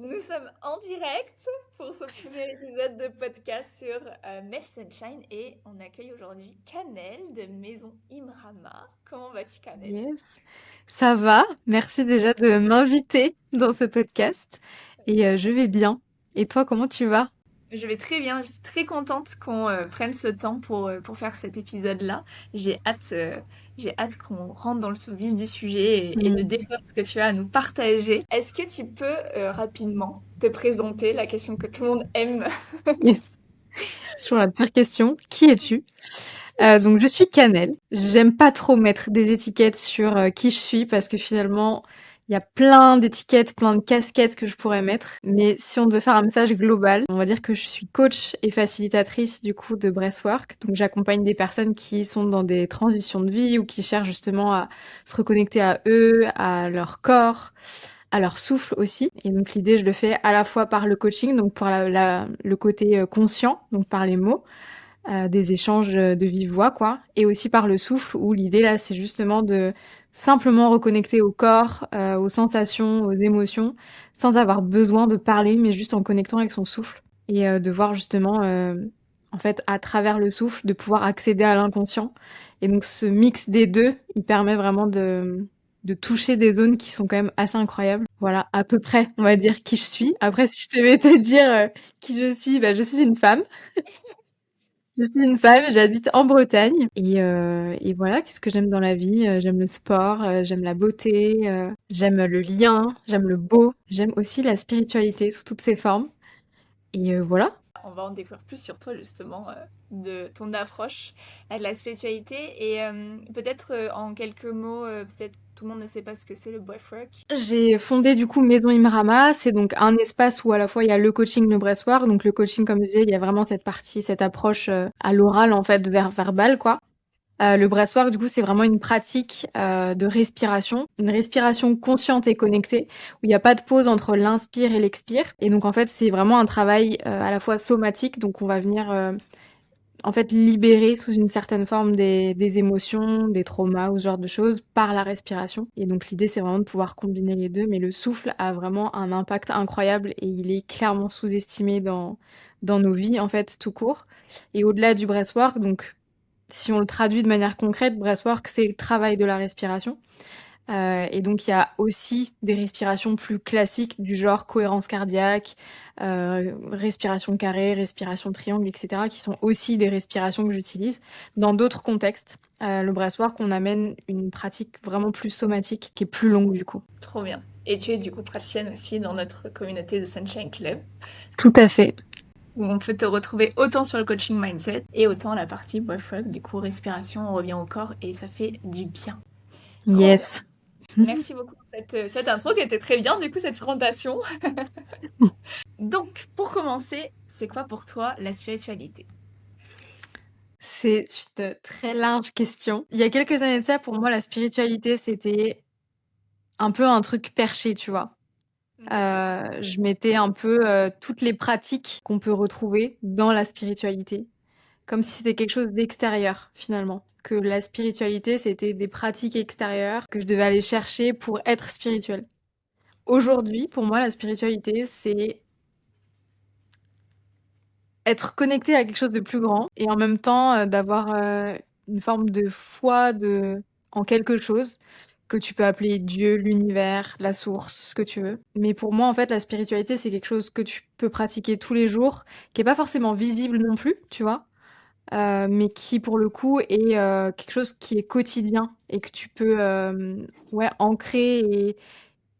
Nous sommes en direct pour ce premier épisode de podcast sur Mesh Sunshine et on accueille aujourd'hui Canel de Maison Imrama. Comment vas-tu, Canel? Yes. Ça va. Merci déjà de m'inviter dans ce podcast. Et je vais bien. Et toi, comment tu vas? Je vais très bien, je suis très contente qu'on prenne ce temps pour faire cet épisode-là. J'ai hâte qu'on rentre dans le vif du sujet et de Hmm. découvrir ce que tu as à nous partager. Est-ce que tu peux rapidement te présenter, la question que tout le monde aime? Yes. Toujours la pire question. Qui es-tu? Donc, je suis Canel. J'aime pas trop mettre des étiquettes sur qui je suis parce que finalement, il y a plein d'étiquettes, plein de casquettes que je pourrais mettre. Mais si on devait faire un message global, on va dire que je suis coach et facilitatrice du coup de breathwork. Donc, j'accompagne des personnes qui sont dans des transitions de vie ou qui cherchent justement à se reconnecter à eux, à leur corps, à leur souffle aussi. Et donc, l'idée, je le fais à la fois par le coaching, donc par le côté conscient, donc par les mots, des échanges de vive voix, quoi, et aussi par le souffle, où l'idée là, c'est justement de simplement reconnecter au corps, aux sensations, aux émotions, sans avoir besoin de parler, mais juste en connectant avec son souffle, et de voir justement, en fait, à travers le souffle, de pouvoir accéder à l'inconscient. Et donc ce mix des deux, il permet vraiment de toucher des zones qui sont quand même assez incroyables. Voilà, à peu près, on va dire qui je suis. Après, si je devais te dire qui je suis, bah, je suis une femme. Je suis une femme, j'habite en Bretagne et voilà, qu'est-ce que j'aime dans la vie? J'aime le sport, j'aime la beauté, j'aime le lien, j'aime le beau, j'aime aussi la spiritualité sous toutes ses formes et voilà. On va en découvrir plus sur toi justement, de ton approche à de la spiritualité et peut-être en quelques mots, peut-être tout le monde ne sait pas ce que c'est le breathwork. J'ai fondé du coup Maison Imrama, c'est donc un espace où à la fois il y a le coaching, le breathwork. Donc le coaching, comme je disais, il y a vraiment cette partie, cette approche, à l'oral en fait, verbale quoi. Le breathwork, du coup, c'est vraiment une pratique de respiration, une respiration consciente et connectée, où il n'y a pas de pause entre l'inspire et l'expire. Et donc, en fait, c'est vraiment un travail à la fois somatique, donc on va venir en fait libérer sous une certaine forme des émotions, des traumas ou ce genre de choses par la respiration. Et donc, l'idée, c'est vraiment de pouvoir combiner les deux, mais le souffle a vraiment un impact incroyable et il est clairement sous-estimé dans nos vies, en fait, tout court. Et au-delà du breathwork, donc si on le traduit de manière concrète, breathwork, c'est le travail de la respiration. Et donc, il y a aussi des respirations plus classiques du genre cohérence cardiaque, respiration carrée, respiration triangle, etc., qui sont aussi des respirations que j'utilise dans d'autres contextes. Le breathwork, on amène une pratique vraiment plus somatique, qui est plus longue du coup. Trop bien. Et tu es du coup praticienne aussi dans notre communauté de Sunshine Club, Tout à fait. où on peut te retrouver autant sur le coaching mindset et autant la partie breathwork, du coup respiration, on revient au corps et ça fait du bien. Trop bien. Yes. Merci beaucoup pour cette intro qui était très bien, du coup cette présentation. Donc, pour commencer, c'est quoi pour toi la spiritualité? C'est une très large question. Il y a quelques années de ça, pour moi, la spiritualité, c'était un peu un truc perché, tu vois. Je mettais un peu toutes les pratiques qu'on peut retrouver dans la spiritualité, comme si c'était quelque chose d'extérieur finalement. Que la spiritualité, c'était des pratiques extérieures que je devais aller chercher pour être spirituelle. Aujourd'hui, pour moi, la spiritualité, c'est être connecté à quelque chose de plus grand et en même temps d'avoir une forme de foi en quelque chose que tu peux appeler Dieu, l'univers, la source, ce que tu veux. Mais pour moi, en fait, la spiritualité, c'est quelque chose que tu peux pratiquer tous les jours, qui est pas forcément visible non plus, tu vois, mais qui, pour le coup, est quelque chose qui est quotidien et que tu peux ouais, ancrer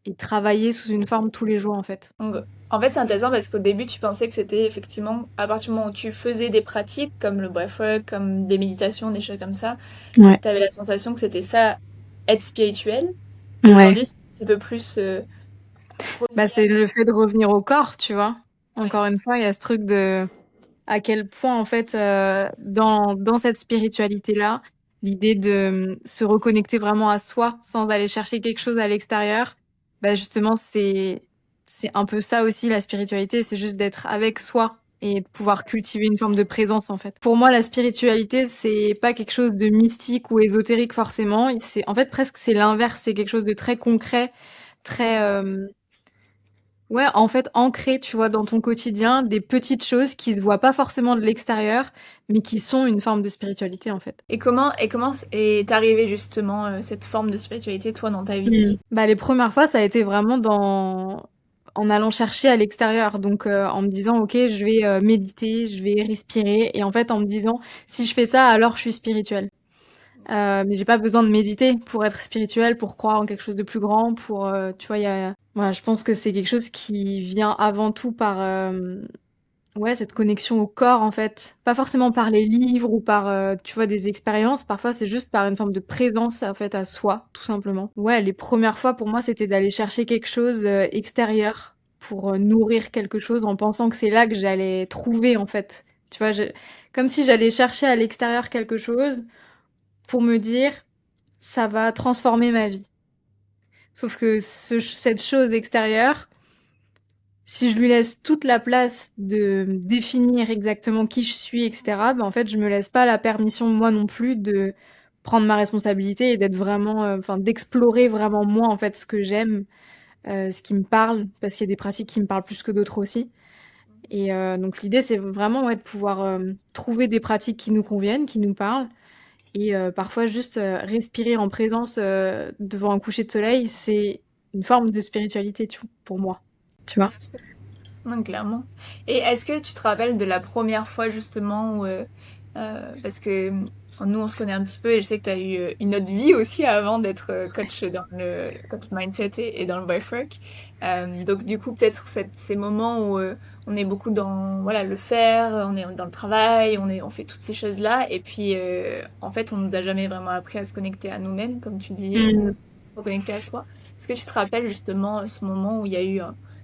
et travailler sous une forme tous les jours, en fait. Donc, en fait, c'est intéressant parce qu'au début, tu pensais que c'était effectivement, à partir du moment où tu faisais des pratiques comme le breathwork, comme des méditations, des choses comme ça, Ouais. tu avais la sensation que c'était ça, être spirituel. Et Ouais. aujourd'hui, c'est un petit peu plus Bah, relié c'est le fait de revenir au corps, tu vois. Ouais, Encore une fois, il y a ce truc de à quel point, en fait, dans cette spiritualité-là, l'idée de se reconnecter vraiment à soi sans aller chercher quelque chose à l'extérieur, bah, justement, c'est un peu ça aussi, la spiritualité, c'est juste d'être avec soi et de pouvoir cultiver une forme de présence, en fait. Pour moi, la spiritualité, c'est pas quelque chose de mystique ou ésotérique forcément. C'est, en fait, presque c'est l'inverse, c'est quelque chose de très concret, très, Ouais, en fait, ancrer, tu vois, dans ton quotidien, des petites choses qui se voient pas forcément de l'extérieur, mais qui sont une forme de spiritualité, en fait. Et comment est arrivée justement cette forme de spiritualité, toi, dans ta Mm. vie? Bah, les premières fois, ça a été vraiment en allant chercher à l'extérieur. Donc, en me disant, OK, je vais méditer, je vais respirer. Et en fait, en me disant, si je fais ça, alors je suis spirituelle. Mais j'ai pas besoin de méditer pour être spirituelle, pour croire en quelque chose de plus grand, pour, tu vois, voilà, je pense que c'est quelque chose qui vient avant tout par, ouais, cette connexion au corps, en fait. Pas forcément par les livres ou par, tu vois, des expériences. Parfois, c'est juste par une forme de présence, en fait, à soi, tout simplement. Ouais, les premières fois, pour moi, c'était d'aller chercher quelque chose extérieur pour nourrir quelque chose en pensant que c'est là que j'allais trouver, en fait. Tu vois, comme si j'allais chercher à l'extérieur quelque chose pour me dire, ça va transformer ma vie. Sauf que cette chose extérieure, si je lui laisse toute la place de définir exactement qui je suis, etc., ben en fait, je me laisse pas la permission, moi non plus, de prendre ma responsabilité et d'être vraiment, enfin, d'explorer vraiment moi, en fait, ce que j'aime, ce qui me parle, parce qu'il y a des pratiques qui me parlent plus que d'autres aussi. Et donc l'idée, c'est vraiment ouais, de pouvoir trouver des pratiques qui nous conviennent, qui nous parlent, et parfois juste respirer en présence devant un coucher de soleil, c'est une forme de spiritualité, pour moi. Tu vois? Bien sûr. Non, clairement. Et est-ce que tu te rappelles de la première fois justement où, parce que nous on se connaît un petit peu et je sais que tu as eu une autre vie aussi avant d'être coach dans le coach mindset et dans le breathwork. Donc du coup peut-être ces moments où on est beaucoup dans voilà le faire, on est dans le travail, on fait toutes ces choses-là et puis en fait on nous a jamais vraiment appris à se connecter à nous-mêmes comme tu dis, Mm. se reconnecter à soi. Est-ce que tu te rappelles justement ce moment où il y a eu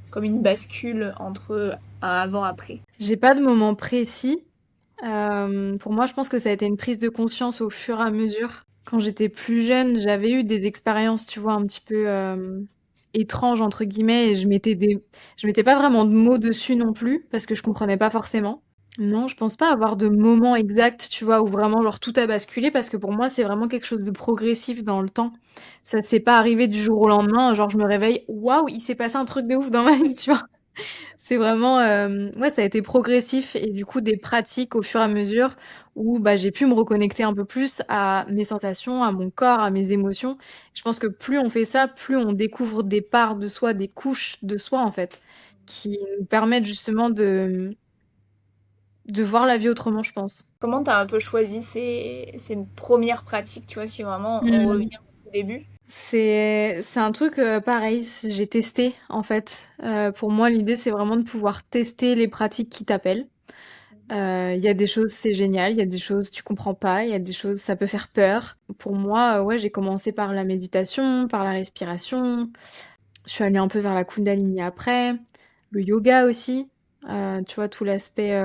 comme une bascule entre un avant-après? J'ai pas de moment précis. Pour moi, je pense que ça a été une prise de conscience au fur et à mesure. Quand j'étais plus jeune, j'avais eu des expériences, tu vois, un petit peu étranges entre guillemets, et je mettais pas vraiment de mots dessus non plus parce que je comprenais pas forcément. Non, je pense pas avoir de moment exact, tu vois, où vraiment genre tout a basculé parce que pour moi, c'est vraiment quelque chose de progressif dans le temps. Ça s'est pas arrivé du jour au lendemain, genre je me réveille, waouh, il s'est passé un truc de ouf dans ma vie, tu vois. C'est vraiment, ouais, ça a été progressif et du coup des pratiques au fur et à mesure où bah, j'ai pu me reconnecter un peu plus à mes sensations, à mon corps, à mes émotions. Je pense que plus on fait ça, plus on découvre des parts de soi, des couches de soi en fait, qui nous permettent justement de voir la vie autrement, je pense. Comment t'as un peu choisi ces premières pratiques, tu vois, si vraiment on Hmm. revient au début? C'est un truc pareil, j'ai testé en fait. Pour moi, l'idée c'est vraiment de pouvoir tester les pratiques qui t'appellent. Il y a des choses, c'est génial, il y a des choses, tu comprends pas, il y a des choses, ça peut faire peur. Pour moi, ouais, j'ai commencé par la méditation, par la respiration. Je suis allée un peu vers la Kundalini après, le yoga aussi. Tu vois, tout l'aspect,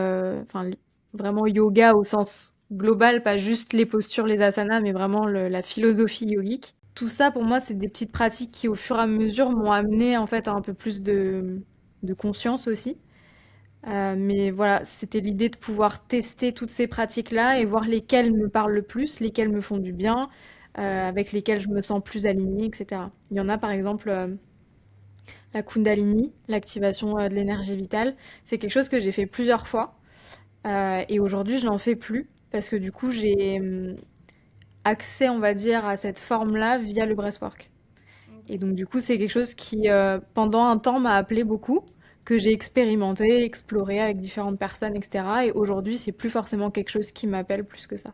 enfin, vraiment yoga au sens global, pas juste les postures, les asanas, mais vraiment la philosophie yogique. Tout ça, pour moi, c'est des petites pratiques qui, au fur et à mesure, m'ont amené en fait à un peu plus de conscience aussi. Mais voilà, c'était l'idée de pouvoir tester toutes ces pratiques-là et voir lesquelles me parlent le plus, lesquelles me font du bien, avec lesquelles je me sens plus alignée, etc. Il y en a par exemple la Kundalini, l'activation de l'énergie vitale. C'est quelque chose que j'ai fait plusieurs fois et aujourd'hui je n'en fais plus parce que du coup j'ai accès, on va dire, à cette forme-là via le breathwork. Et donc du coup, c'est quelque chose qui, pendant un temps, m'a appelé beaucoup, que j'ai expérimenté, exploré avec différentes personnes, etc. Et aujourd'hui, c'est plus forcément quelque chose qui m'appelle plus que ça.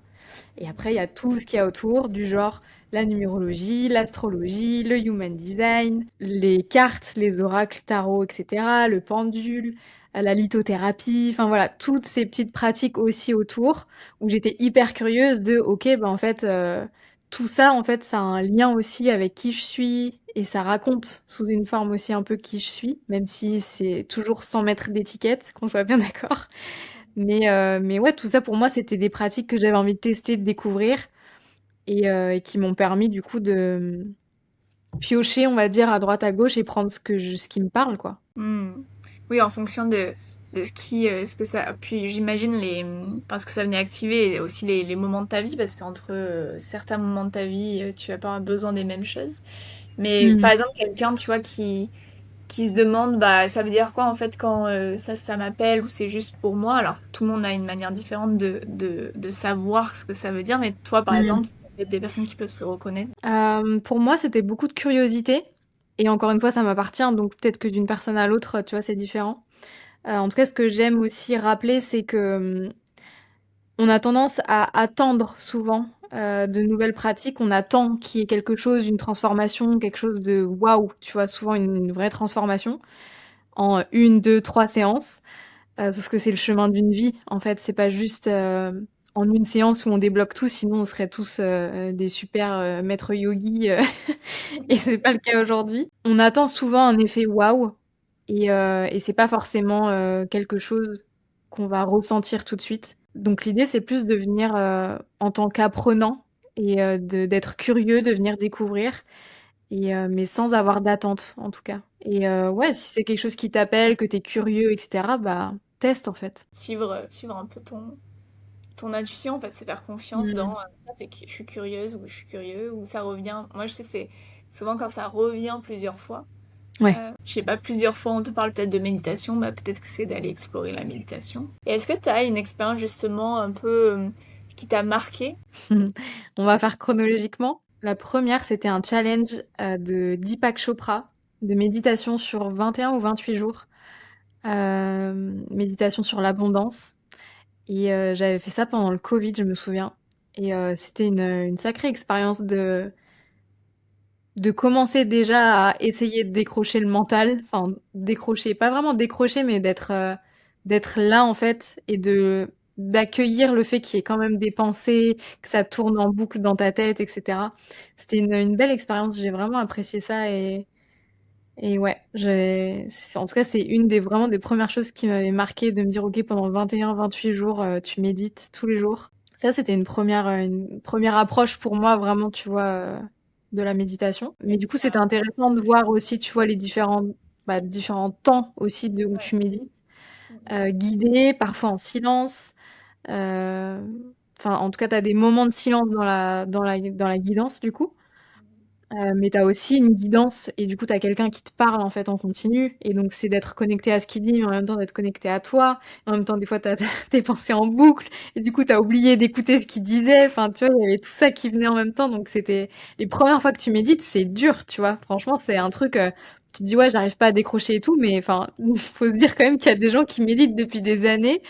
Et après, il y a tout ce qu'il y a autour, du genre la numérologie, l'astrologie, le human design, les cartes, les oracles, tarot, etc., le pendule, la lithothérapie, enfin voilà, toutes ces petites pratiques aussi autour, où j'étais hyper curieuse de, ok, bah en fait, tout ça, en fait, ça a un lien aussi avec qui je suis, et ça raconte sous une forme aussi un peu qui je suis, même si c'est toujours sans mettre d'étiquette, qu'on soit bien d'accord. Mais ouais, tout ça pour moi, c'était des pratiques que j'avais envie de tester, de découvrir et qui m'ont permis du coup de piocher, on va dire, à droite à gauche et prendre ce qui me parle, quoi. Hmm. Oui, en fonction de ce que ça. Puis j'imagine parce que ça venait activer aussi les moments de ta vie, parce qu'entre certains moments de ta vie, tu vas pas avoir besoin des mêmes choses. Mais par Mhm. exemple, quelqu'un, tu vois, qui se demandent, bah, ça veut dire quoi en fait quand ça m'appelle ou c'est juste pour moi. Alors, tout le monde a une manière différente de savoir ce que ça veut dire, mais toi, par Mm. exemple, c'est peut-être des personnes qui peuvent se reconnaître. Pour moi, c'était beaucoup de curiosité. Et encore une fois, ça m'appartient, donc peut-être que d'une personne à l'autre, tu vois, c'est différent. En tout cas, ce que j'aime aussi rappeler, c'est que on a tendance à attendre souvent de nouvelles pratiques. On attend qu'il y ait quelque chose, une transformation, quelque chose de waouh, tu vois, souvent une vraie transformation en une, deux, trois séances. Sauf que c'est le chemin d'une vie, en fait. C'est pas juste en une séance où on débloque tout, sinon on serait tous des super maîtres yogis. Et c'est pas le cas aujourd'hui. On attend souvent un effet waouh et c'est pas forcément quelque chose qu'on va ressentir tout de suite. Donc l'idée c'est plus de venir en tant qu'apprenant et d'être curieux, de venir découvrir et mais sans avoir d'attente en tout cas. Et ouais, si c'est quelque chose qui t'appelle, que t'es curieux, etc., bah teste en fait. Suivre un peu ton intuition, en fait, c'est faire confiance dans Mm. ça, c'est que je suis curieuse ou je suis curieux ou ça revient. Moi, je sais que c'est souvent quand ça revient plusieurs fois. Ouais. Je sais pas, plusieurs fois on te parle peut-être de méditation, bah peut-être que c'est d'aller explorer la méditation. Et est-ce que tu as une expérience justement un peu qui t'a marqué? On va faire chronologiquement. La première, c'était un challenge de Deepak Chopra, de méditation sur 21 ou 28 jours. Méditation sur l'abondance. Et j'avais fait ça pendant le Covid, je me souviens. Et c'était une sacrée expérience de commencer déjà à essayer de décrocher le mental. Enfin, décrocher, pas vraiment décrocher, mais d'être là en fait et d'accueillir le fait qu'il y ait quand même des pensées, que ça tourne en boucle dans ta tête, etc. C'était une belle expérience, j'ai vraiment apprécié ça et ouais, en tout cas, c'est une des vraiment des premières choses qui m'avait marqué de me dire, OK, pendant 21-28 jours, tu médites tous les jours. Ça, c'était une première approche pour moi, vraiment, tu vois, de la méditation. Mais du coup, c'était intéressant de voir aussi, tu vois, les différents temps aussi de où Ouais. tu médites, guidé, parfois en silence. euh, Enfin, en tout cas, tu as des moments de silence dans la guidance, du coup. Mais t'as aussi une guidance et du coup t'as quelqu'un qui te parle en fait en continu et donc c'est d'être connecté à ce qu'il dit mais en même temps d'être connecté à toi. En même temps des fois t'as tes pensées en boucle et du coup t'as oublié d'écouter ce qu'il disait. Enfin tu vois il y avait tout ça qui venait en même temps donc c'était les premières fois que tu médites c'est dur tu vois. Franchement c'est un truc tu te dis ouais j'arrive pas à décrocher et tout mais enfin faut se dire quand même qu'il y a des gens qui méditent depuis des années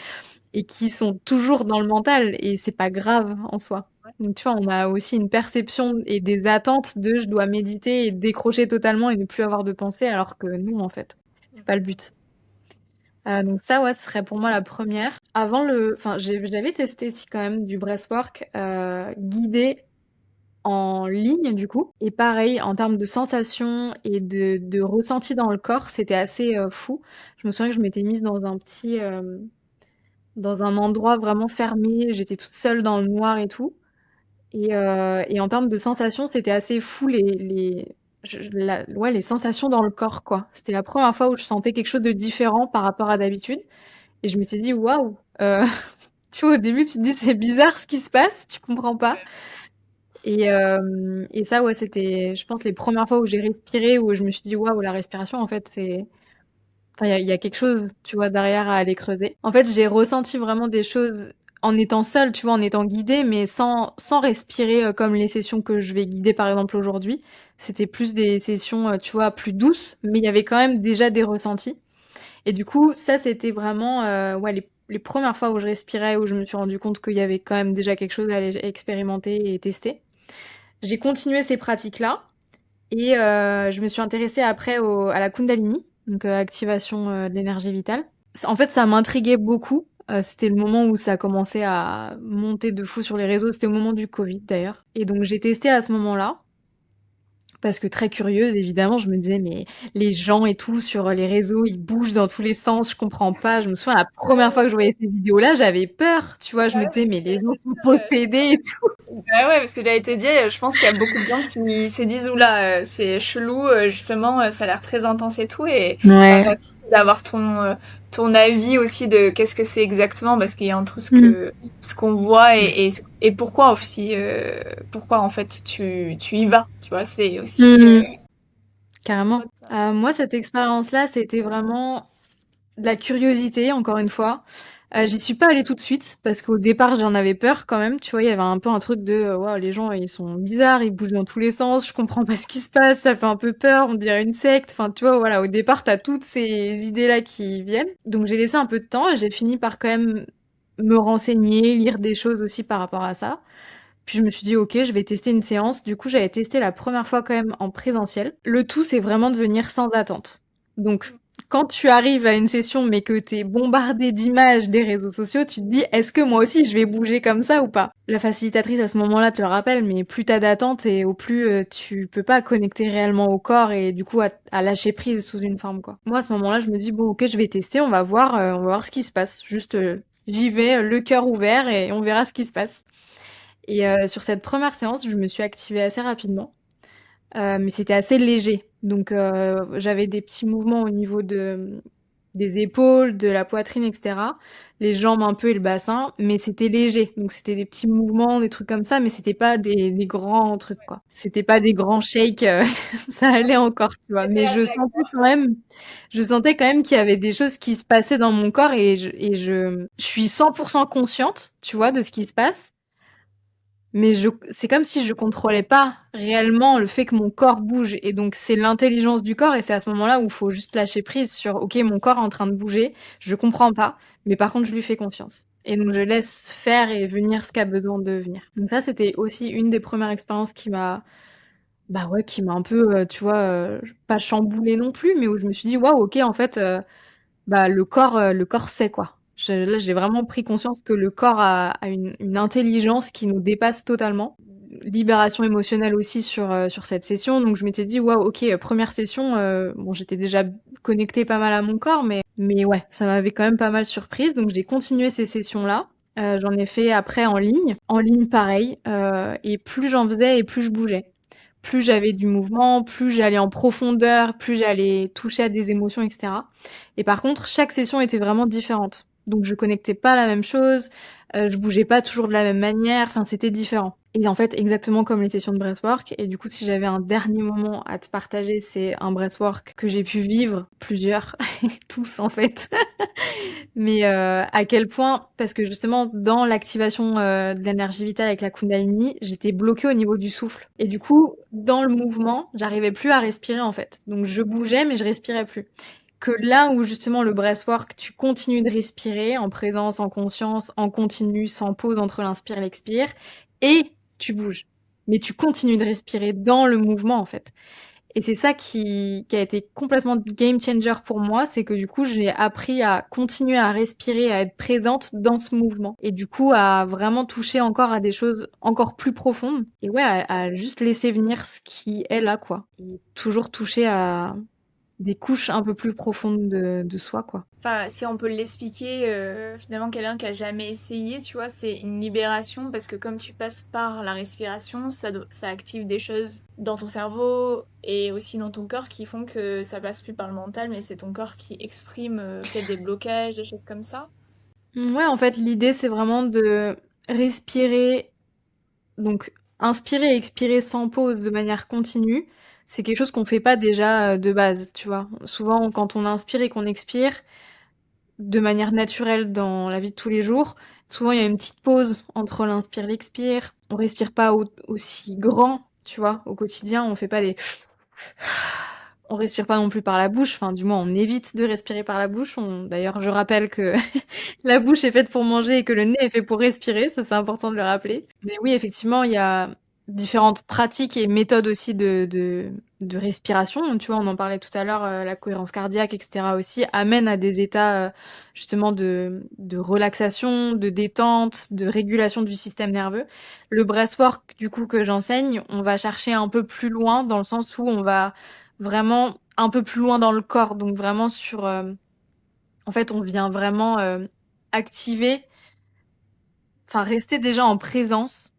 et qui sont toujours dans le mental et c'est pas grave en soi. Donc tu vois, on a aussi une perception et des attentes de je dois méditer et décrocher totalement et ne plus avoir de pensée alors que non en fait, c'est pas le but. Donc ça ouais, ce serait pour moi la première. Enfin j'avais testé aussi quand même du breathwork guidé en ligne du coup et pareil en termes de sensations et de ressenti dans le corps, c'était assez fou. Je me souviens que je m'étais mise dans un endroit vraiment fermé, j'étais toute seule dans le noir et tout. Et en termes de sensations, c'était assez fou ouais, les sensations dans le corps, quoi. C'était la première fois où je sentais quelque chose de différent par rapport à d'habitude. Et je m'étais dit, waouh! Tu vois, au début, tu te dis, c'est bizarre ce qui se passe, tu comprends pas. Et ça, ouais, c'était, je pense, les premières fois où j'ai respiré, où je me suis dit, waouh, la respiration, en fait, c'est, enfin, il y a quelque chose, tu vois, derrière à aller creuser. En fait, j'ai ressenti vraiment des choses en étant seule, tu vois, en étant guidée, mais sans respirer comme les sessions que je vais guider, par exemple, aujourd'hui. C'était plus des sessions, tu vois, plus douces, mais il y avait quand même déjà des ressentis. Et du coup, ça, c'était vraiment, ouais, les premières fois où je respirais, où je me suis rendu compte qu'il y avait quand même déjà quelque chose à aller expérimenter et tester. J'ai continué ces pratiques-là. Et je me suis intéressée après à la Kundalini, donc activation de l'énergie vitale. En fait, ça m'intriguait beaucoup. C'était le moment où ça a commencé à monter de fou sur les réseaux. C'était au moment du Covid d'ailleurs. Et donc j'ai testé à ce moment-là. Parce que très curieuse, évidemment, je me disais, mais les gens et tout sur les réseaux, ils bougent dans tous les sens, je comprends pas. Je me souviens, la première fois que je voyais ces vidéos-là, j'avais peur, tu vois. Je me Ouais, disais, c'est ce mais que les gens j'allais sont dire. possédés et tout. Bah ouais, parce que j'avais été dit, je pense qu'il y a beaucoup de gens qui se disent, oula, c'est chelou, justement, ça a l'air très intense et tout, et c'est Ouais. intéressant d'avoir ton avis aussi de qu'est-ce que c'est exactement, parce qu'il y a entre Mm. ce qu'on voit et pourquoi aussi, pourquoi en fait tu y vas, tu vois, c'est aussi, Mm. Carrément. Moi, cette expérience-là, c'était vraiment de la curiosité, encore une fois. J'y suis pas allée tout de suite parce qu'au départ, j'en avais peur quand même. Tu vois, il y avait un peu un truc de waouh, les gens, ils sont bizarres, ils bougent dans tous les sens, je comprends pas ce qui se passe, ça fait un peu peur, on dirait une secte. Enfin, tu vois, voilà, au départ, t'as toutes ces idées-là qui viennent. Donc, j'ai laissé un peu de temps et j'ai fini par quand même me renseigner, lire des choses aussi par rapport à ça. Puis je me suis dit, ok, je vais tester une séance. Du coup, j'avais testé la première fois quand même en présentiel. Le tout, c'est vraiment de venir sans attente. Donc, quand tu arrives à une session, mais que t'es bombardé d'images des réseaux sociaux, tu te dis, est-ce que moi aussi je vais bouger comme ça ou pas? La facilitatrice à ce moment-là te le rappelle, mais plus t'as d'attente et au plus tu peux pas connecter réellement au corps et du coup à lâcher prise sous une forme, quoi. Moi, à ce moment-là, je me dis, bon, ok, je vais tester, on va voir ce qui se passe. Juste, j'y vais, le cœur ouvert et on verra ce qui se passe. Et sur cette première séance, je me suis activée assez rapidement, mais c'était assez léger. Donc j'avais des petits mouvements au niveau des épaules, de la poitrine, etc. Les jambes un peu et le bassin, mais c'était léger. Donc c'était des petits mouvements, des trucs comme ça, mais c'était pas des grands trucs, quoi. C'était pas des grands shakes, ça allait encore, tu vois. Mais je sentais quand même qu'il y avait des choses qui se passaient dans mon corps je suis 100% consciente, tu vois, de ce qui se passe. Mais c'est comme si je contrôlais pas réellement le fait que mon corps bouge. Et donc, c'est l'intelligence du corps. Et c'est à ce moment-là où il faut juste lâcher prise sur, OK, mon corps est en train de bouger. Je comprends pas. Mais par contre, je lui fais confiance. Et donc, je laisse faire et venir ce qu'a besoin de venir. Donc ça, c'était aussi une des premières expériences bah ouais, qui m'a un peu, tu vois, pas chamboulée non plus, mais où je me suis dit, waouh, OK, en fait, bah, le corps sait quoi. Là, j'ai vraiment pris conscience que le corps a une intelligence qui nous dépasse totalement. Libération émotionnelle aussi sur cette session. Donc je m'étais dit, waouh, ok, première session, bon, j'étais déjà connectée pas mal à mon corps, mais ouais, ça m'avait quand même pas mal surprise. Donc j'ai continué ces sessions-là. J'en ai fait après en ligne. En ligne, pareil. Et plus j'en faisais et plus je bougeais. Plus j'avais du mouvement, plus j'allais en profondeur, plus j'allais toucher à des émotions, etc. Et par contre, chaque session était vraiment différente. Donc je connectais pas à la même chose, je bougeais pas toujours de la même manière, enfin c'était différent. Et en fait, exactement comme les sessions de breathwork. Et du coup, si j'avais un dernier moment à te partager, c'est un breathwork que j'ai pu vivre, plusieurs, tous en fait. Mais à quel point, parce que justement, dans l'activation de l'énergie vitale avec la Kundalini, j'étais bloquée au niveau du souffle. Et du coup, dans le mouvement, j'arrivais plus à respirer en fait. Donc je bougeais, mais je respirais plus. Que là où justement le breathwork, tu continues de respirer en présence, en conscience, en continu, sans pause entre l'inspire et l'expire, et tu bouges. Mais tu continues de respirer dans le mouvement en fait. Et c'est ça qui a été complètement game changer pour moi, c'est que du coup, j'ai appris à continuer à respirer, à être présente dans ce mouvement. Et du coup, à vraiment toucher encore à des choses encore plus profondes. Et ouais, à juste laisser venir ce qui est là, quoi. Et toujours toucher à des couches un peu plus profondes de soi, quoi. Enfin, si on peut l'expliquer, finalement, quelqu'un qui a jamais essayé, tu vois, c'est une libération parce que comme tu passes par la respiration, ça active des choses dans ton cerveau et aussi dans ton corps qui font que ça passe plus par le mental, mais c'est ton corps qui exprime peut-être des blocages, des choses comme ça. Ouais, en fait, l'idée, c'est vraiment de respirer, donc inspirer et expirer sans pause de manière continue. C'est quelque chose qu'on fait pas déjà de base, tu vois. Souvent, quand on inspire et qu'on expire de manière naturelle dans la vie de tous les jours, souvent il y a une petite pause entre l'inspire et l'expire. On respire pas aussi grand, tu vois, au quotidien. On fait pas des on respire pas non plus par la bouche, enfin du moins on évite de respirer par la bouche. D'ailleurs je rappelle que la bouche est faite pour manger et que le nez est fait pour respirer, ça c'est important de le rappeler. Mais oui, effectivement, il y a différentes pratiques et méthodes aussi de respiration. Tu vois, on en parlait tout à l'heure, la cohérence cardiaque, etc. aussi, amène à des états justement de relaxation, de détente, de régulation du système nerveux. Le breathwork, du coup, que j'enseigne, on va chercher un peu plus loin dans le sens où on va vraiment un peu plus loin dans le corps, donc vraiment sur... en fait, on vient vraiment activer, enfin rester déjà en présence.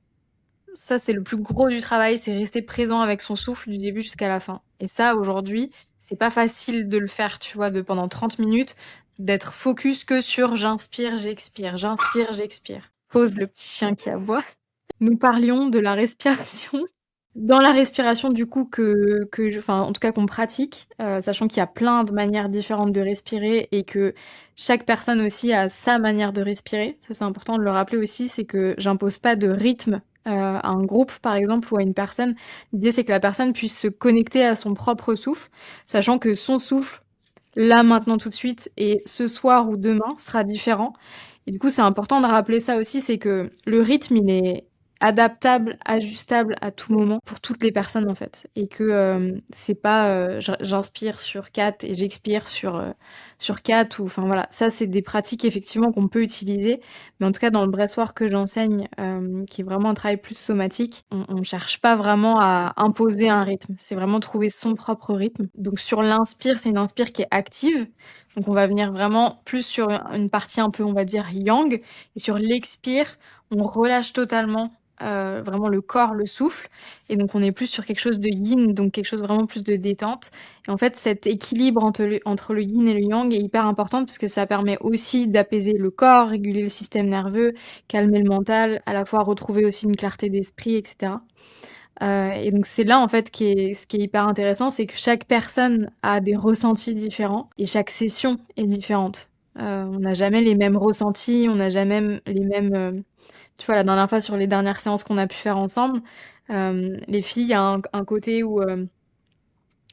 Ça, c'est le plus gros du travail, c'est rester présent avec son souffle du début jusqu'à la fin. Et ça, aujourd'hui, c'est pas facile de le faire, tu vois, de pendant 30 minutes, d'être focus que sur j'inspire, j'expire, j'inspire, j'expire. Pose le petit chien qui aboie. Nous parlions de la respiration. Dans la respiration du coup enfin en tout cas qu'on pratique, sachant qu'il y a plein de manières différentes de respirer et que chaque personne aussi a sa manière de respirer. Ça c'est important de le rappeler aussi, c'est que j'impose pas de rythme à un groupe par exemple ou à une personne. L'idée c'est que la personne puisse se connecter à son propre souffle, sachant que son souffle là maintenant tout de suite et ce soir ou demain sera différent. Et du coup c'est important de rappeler ça aussi, c'est que le rythme il est adaptable, ajustable à tout moment pour toutes les personnes en fait. Et que c'est pas j'inspire sur 4 et j'expire sur 4 ou enfin voilà, ça c'est des pratiques effectivement qu'on peut utiliser, mais en tout cas dans le breathwork que j'enseigne qui est vraiment un travail plus somatique, on cherche pas vraiment à imposer un rythme, c'est vraiment trouver son propre rythme. Donc sur l'inspire, c'est une inspire qui est active. Donc on va venir vraiment plus sur une partie un peu on va dire yang et sur l'expire, on relâche totalement vraiment le corps, le souffle. Et donc on est plus sur quelque chose de yin, donc quelque chose vraiment plus de détente. Et en fait, cet équilibre entre le yin et le yang est hyper important parce que ça permet aussi d'apaiser le corps, réguler le système nerveux, calmer le mental, à la fois retrouver aussi une clarté d'esprit, etc. Et donc c'est là en fait ce qui est hyper intéressant, c'est que chaque personne a des ressentis différents et chaque session est différente. On n'a jamais les mêmes ressentis, on n'a jamais les mêmes tu vois, la dernière fois sur les dernières séances qu'on a pu faire ensemble, les filles, il y a un côté où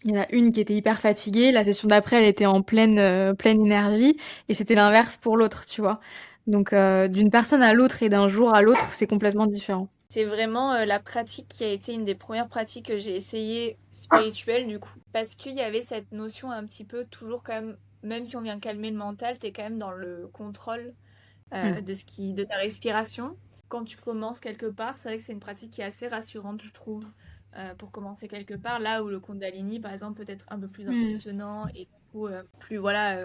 il y en a une qui était hyper fatiguée, la session d'après, elle était en pleine énergie, et c'était l'inverse pour l'autre, tu vois. Donc d'une personne à l'autre et d'un jour à l'autre, c'est complètement différent. C'est vraiment la pratique qui a été une des premières pratiques que j'ai essayé spirituelle du coup. Parce qu'il y avait cette notion un petit peu toujours quand même si on vient calmer le mental, t'es quand même dans le contrôle Mm. de ta respiration. Quand tu commences quelque part, c'est vrai que c'est une pratique qui est assez rassurante, je trouve, pour commencer quelque part. Là où le Kundalini, par exemple, peut être un peu plus Mm. impressionnant et du coup, plus, voilà,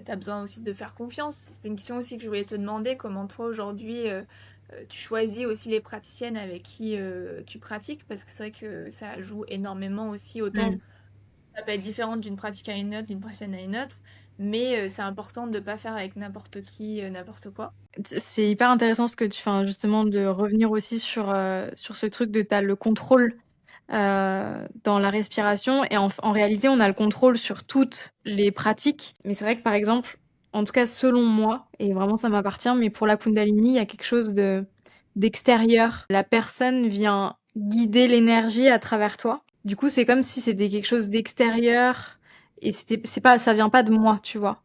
t'as besoin aussi de faire confiance. C'était une question aussi que je voulais te demander, comment toi, aujourd'hui, tu choisis aussi les praticiennes avec qui tu pratiques, parce que c'est vrai que ça joue énormément aussi, autant Mm. ça peut être différent d'une pratique à une autre, d'une praticienne à une autre, mais c'est important de ne pas faire avec n'importe qui, n'importe quoi. C'est hyper intéressant ce que tu fais, hein, justement, de revenir aussi sur ce truc de t'as le contrôle dans la respiration. Et en réalité, on a le contrôle sur toutes les pratiques. Mais c'est vrai que par exemple, en tout cas selon moi, et vraiment ça m'appartient, mais pour la Kundalini, il y a quelque chose d'extérieur. La personne vient guider l'énergie à travers toi. Du coup, c'est comme si c'était quelque chose d'extérieur et c'est pas, ça vient pas de moi, tu vois.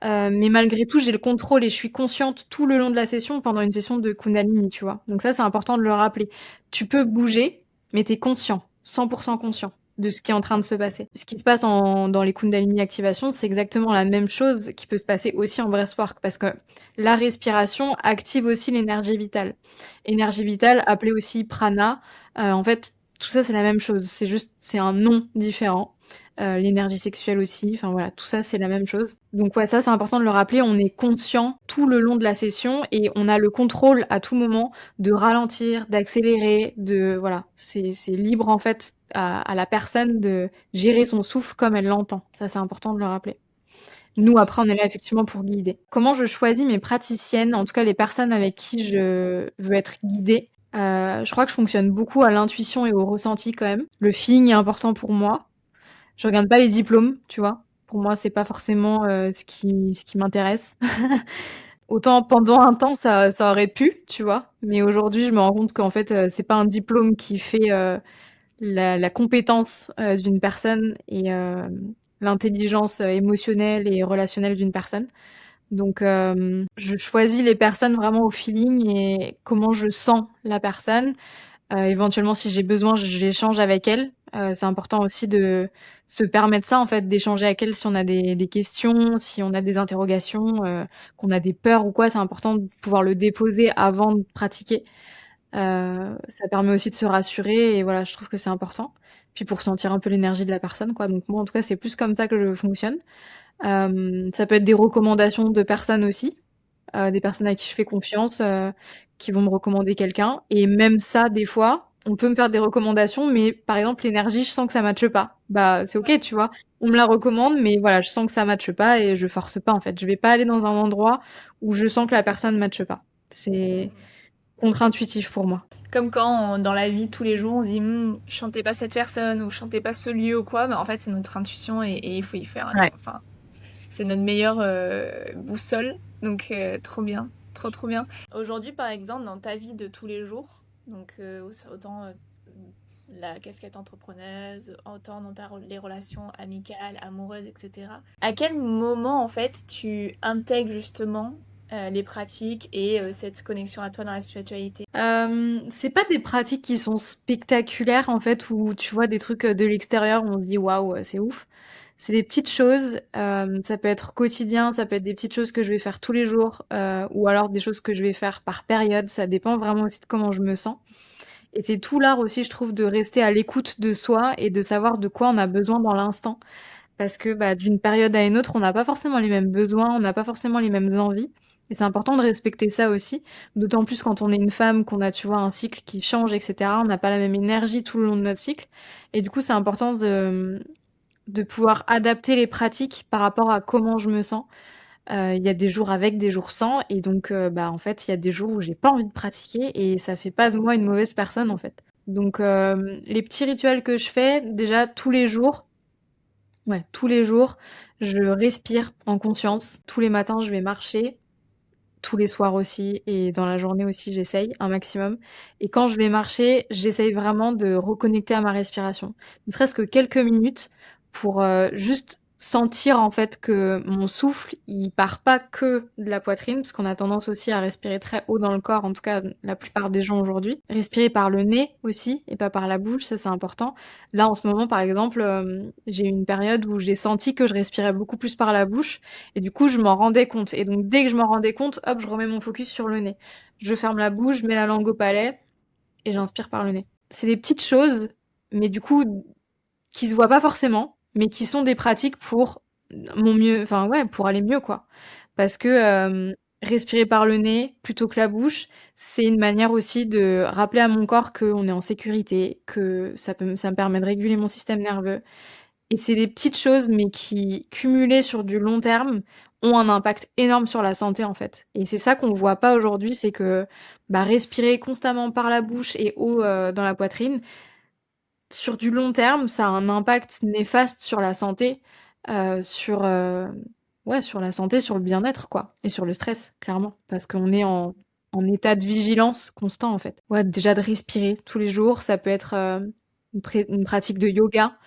Mais malgré tout, j'ai le contrôle et je suis consciente tout le long de la session pendant une session de Kundalini, tu vois. Donc ça, c'est important de le rappeler. Tu peux bouger, mais t'es conscient, 100% conscient de ce qui est en train de se passer. Ce qui se passe dans les Kundalini activations, c'est exactement la même chose qui peut se passer aussi en breathwork, parce que la respiration active aussi l'énergie vitale. Énergie vitale, appelée aussi prana, en fait, tout ça c'est la même chose, c'est juste, c'est un nom différent. L'énergie sexuelle aussi, enfin voilà, tout ça c'est la même chose. Donc ouais, ça c'est important de le rappeler, on est conscient tout le long de la session et on a le contrôle à tout moment de ralentir, d'accélérer, de voilà, c'est libre en fait à la personne de gérer son souffle comme elle l'entend. Ça c'est important de le rappeler. Nous après on est là effectivement pour guider. Comment je choisis mes praticiennes, en tout cas les personnes avec qui je veux être guidée? Je crois que je fonctionne beaucoup à l'intuition et au ressenti quand même. Le feeling est important pour moi. Je regarde pas les diplômes, tu vois. Pour moi, c'est pas forcément ce qui m'intéresse. Autant pendant un temps, ça aurait pu, tu vois. Mais aujourd'hui, je me rends compte qu'en fait, c'est pas un diplôme qui fait la compétence d'une personne et l'intelligence émotionnelle et relationnelle d'une personne. Donc, je choisis les personnes vraiment au feeling et comment je sens la personne. Éventuellement, si j'ai besoin, j'échange avec elle. C'est important aussi de se permettre ça, en fait, d'échanger avec elle si on a des questions, si on a des interrogations, qu'on a des peurs ou quoi. C'est important de pouvoir le déposer avant de pratiquer. Ça permet aussi de se rassurer et voilà, je trouve que c'est important. Puis pour sentir un peu l'énergie de la personne, quoi. Donc moi, en tout cas, c'est plus comme ça que je fonctionne. Ça peut être des recommandations de personnes aussi, des personnes à qui je fais confiance, qui vont me recommander quelqu'un. Et même ça, des fois, on peut me faire des recommandations, mais par exemple, l'énergie, je sens que ça matche pas. Bah, c'est ok, tu vois. On me la recommande, mais voilà, je sens que ça matche pas et je force pas, en fait. Je vais pas aller dans un endroit où je sens que la personne matche pas. C'est, contre-intuitif pour moi. Comme quand dans la vie tous les jours on se dit chantez pas cette personne ou chantez pas ce lieu ou quoi, mais en fait c'est notre intuition et il faut y faire. Ouais. Enfin, c'est notre meilleure boussole, donc trop bien, trop trop bien. Aujourd'hui par exemple dans ta vie de tous les jours, donc autant la casquette entrepreneuse, autant dans les relations amicales, amoureuses, etc. À quel moment en fait tu intègres justement les pratiques et cette connexion à toi dans la spiritualité? C'est pas des pratiques qui sont spectaculaires en fait, où tu vois des trucs de l'extérieur où on se dit waouh, c'est ouf. C'est des petites choses, ça peut être quotidien, ça peut être des petites choses que je vais faire tous les jours, ou alors des choses que je vais faire par période, ça dépend vraiment aussi de comment je me sens. Et c'est tout l'art aussi, je trouve, de rester à l'écoute de soi et de savoir de quoi on a besoin dans l'instant. Parce que bah, d'une période à une autre, on n'a pas forcément les mêmes besoins, on n'a pas forcément les mêmes envies. Et c'est important de respecter ça aussi. D'autant plus quand on est une femme, qu'on a, tu vois, un cycle qui change, etc. On n'a pas la même énergie tout le long de notre cycle. Et du coup, c'est important de pouvoir adapter les pratiques par rapport à comment je me sens. Il y a des jours avec, des jours sans. Et donc, bah, en fait, il y a des jours où j'ai pas envie de pratiquer et ça fait pas de moi une mauvaise personne, en fait. Donc, les petits rituels que je fais, déjà, tous les jours, ouais, tous les jours, je respire en conscience. Tous les matins, je vais marcher. Tous les soirs aussi et dans la journée aussi, j'essaye un maximum. Et quand je vais marcher, j'essaye vraiment de reconnecter à ma respiration. Ne serait-ce que quelques minutes pour juste sentir en fait que mon souffle, il part pas que de la poitrine, parce qu'on a tendance aussi à respirer très haut dans le corps, en tout cas la plupart des gens aujourd'hui. Respirer par le nez aussi et pas par la bouche, ça c'est important. Là en ce moment par exemple, j'ai eu une période où j'ai senti que je respirais beaucoup plus par la bouche et du coup je m'en rendais compte. Et donc dès que je m'en rendais compte, hop, je remets mon focus sur le nez. Je ferme la bouche, je mets la langue au palais et j'inspire par le nez. C'est des petites choses, mais du coup qui se voient pas forcément, mais qui sont des pratiques pour mon mieux, enfin ouais, pour aller mieux quoi. Parce que respirer par le nez plutôt que la bouche, c'est une manière aussi de rappeler à mon corps qu'on est en sécurité, que ça me permet de réguler mon système nerveux. Et c'est des petites choses, mais qui, cumulées sur du long terme, ont un impact énorme sur la santé en fait. Et c'est ça qu'on voit pas aujourd'hui, c'est que bah, respirer constamment par la bouche et haut dans la poitrine, sur du long terme, ça a un impact néfaste sur la santé, sur, ouais, sur la santé, sur le bien-être, quoi, et sur le stress, clairement, parce qu'on est en état de vigilance constant, en fait. Ouais, déjà de respirer tous les jours, ça peut être une pratique de yoga.